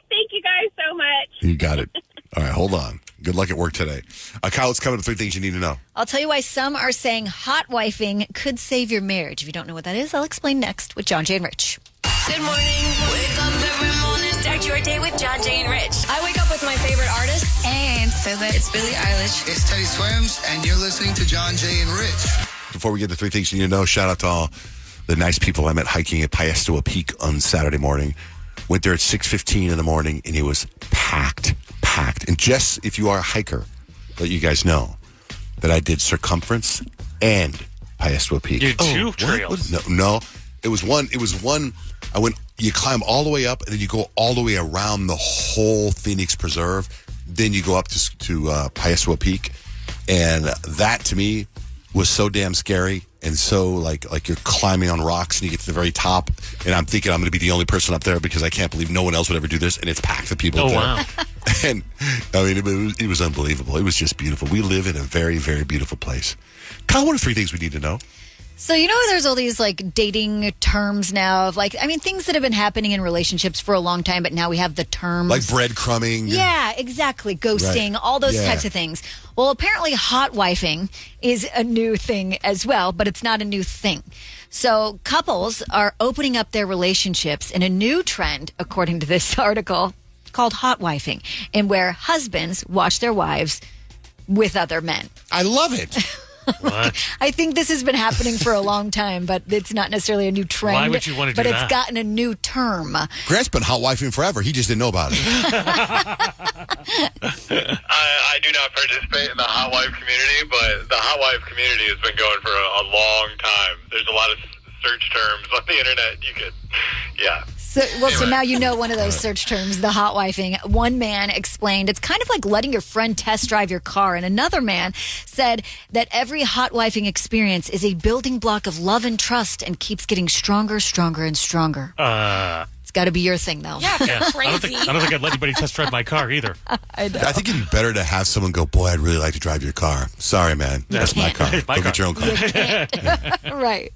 Thank you guys so much. You got it. All right, hold on. Good luck at work today. Kyle, let's cover the 3 things you need to know. I'll tell you why some are saying hot wifing could save your marriage. If you don't know what that is, I'll explain next with Johnjay and Rich. Good morning. Wake up every morning. Start your day with Johnjay and Rich. I wake up with my favorite artist, and so that it's Billie Eilish. It's Teddy Swims, and you're listening to Johnjay and Rich. Before we get to 3 things you need to know, shout out to all the nice people I met hiking at Payastoa Peak on Saturday morning. Went there at 6:15 in the morning, and it was packed. And just if you are a hiker, let you guys know that I did Circumference and Payastoa Peak. You did 2 trails. No. It was one. I went. You climb all the way up, and then you go all the way around the whole Phoenix Preserve. Then you go up to Payastoa Peak, and that to me was so damn scary. And so like you're climbing on rocks and you get to the very top, and I'm thinking I'm going to be the only person up there because I can't believe no one else would ever do this, and it's packed with people up there. Wow. And I mean, it was unbelievable. It was just beautiful. We live in a very, very beautiful place. Kyle, what are 3 things we need to know? So, there's all these like dating terms now of things that have been happening in relationships for a long time, but now we have the terms. Like breadcrumbing. Yeah, exactly. Ghosting, Right. all those Yeah. types of things. Well, apparently hot wifing is a new thing as well, but it's not a new thing. So couples are opening up their relationships in a new trend, according to this article, called hot wifing, and where husbands watch their wives with other men. I love it. What? I think this has been happening for a long time, but it's not necessarily a new trend. Why would you want to do But that? it's gotten a new term. Grant's been hot wifing forever. He just didn't know about it. I do not participate in the hot wife community, but the hot wife community has been going for a long time. There's a lot of search terms on the internet. You could, yeah. So now you know one of those search terms, the hot wifing. One man explained it's kind of like letting your friend test drive your car. And another man said that every hot wifing experience is a building block of love and trust and keeps getting stronger, and stronger. It's got to be your thing, though. Yeah, I don't think I'd let anybody test drive my car either. I think it'd be better to have someone go, boy, I'd really like to drive your car. Sorry, man. That's my car. Go get your own car. Right.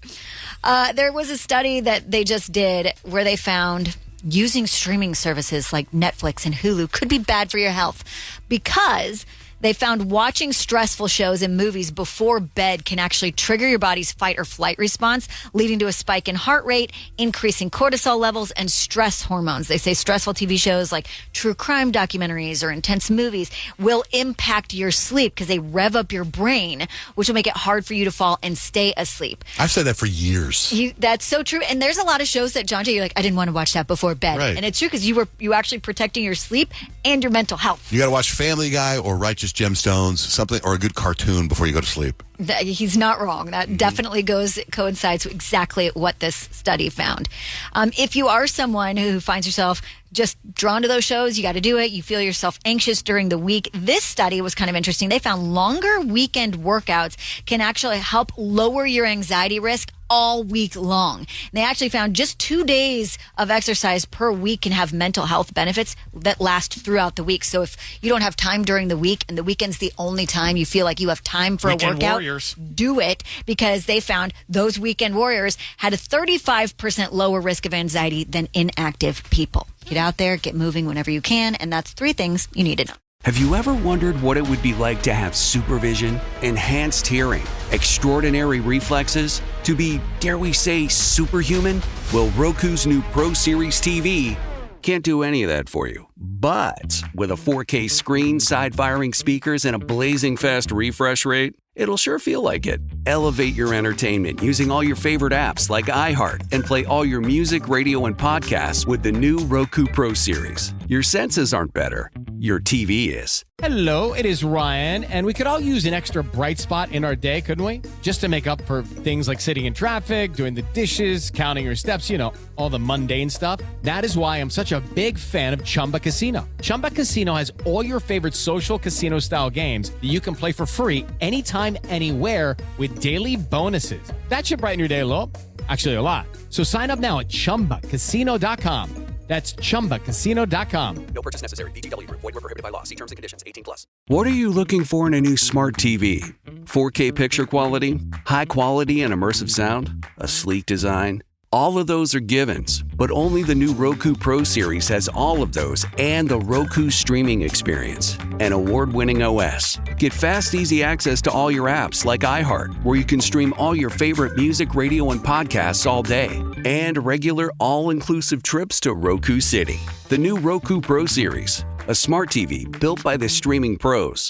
There was a study that they just did where they found using streaming services like Netflix and Hulu could be bad for your health because they found watching stressful shows and movies before bed can actually trigger your body's fight or flight response, leading to a spike in heart rate, increasing cortisol levels, and stress hormones. They say stressful TV shows like true crime documentaries or intense movies will impact your sleep because they rev up your brain, which will make it hard for you to fall and stay asleep. I've said that for years. That's so true. And there's a lot of shows that, Johnjay, you're like, I didn't want to watch that before bed. Right. And it's true because you actually protecting your sleep and your mental health. You got to watch Family Guy or Righteous Gemstones, something, or a good cartoon before you go to sleep. He's not wrong. That definitely coincides with exactly what this study found. If you are someone who finds yourself just drawn to those shows, you got to do it. You feel yourself anxious during the week. This study was kind of interesting. They found longer weekend workouts can actually help lower your anxiety risk all week long. And they actually found just 2 days of exercise per week can have mental health benefits that last throughout the week. So if you don't have time during the week and the weekend's the only time you feel like you have time for Weekend a workout, warriors. do it, because they found those weekend warriors had a 35% lower risk of anxiety than inactive people. Get out there, get moving whenever you can, and that's 3 things you need to know. Have you ever wondered what it would be like to have supervision, enhanced hearing, extraordinary reflexes, to be, dare we say, superhuman? Well, Roku's new Pro Series TV can't do any of that for you. But with a 4K screen, side-firing speakers, and a blazing fast refresh rate, it'll sure feel like it. Elevate your entertainment using all your favorite apps like iHeart and play all your music, radio, and podcasts with the new Roku Pro Series. Your senses aren't better. Your TV is. Hello, it is Ryan, and we could all use an extra bright spot in our day, couldn't we? Just to make up for things like sitting in traffic, doing the dishes, counting your steps, all the mundane stuff. That is why I'm such a big fan of Chumba Casino. Chumba Casino has all your favorite social casino-style games that you can play for free anytime, anywhere with daily bonuses. That should brighten your day a little. Actually, a lot. So sign up now at ChumbaCasino.com. That's ChumbaCasino.com. No purchase necessary. VGW Group. Void where prohibited by law. See terms and conditions. 18+. What are you looking for in a new smart TV? 4K picture quality? High quality and immersive sound? A sleek design? All of those are givens, but only the new Roku Pro Series has all of those and the Roku streaming experience, an award-winning OS. Get fast, easy access to all your apps like iHeart, where you can stream all your favorite music, radio, and podcasts all day, and regular all-inclusive trips to Roku City. The new Roku Pro Series, a smart TV built by the streaming pros.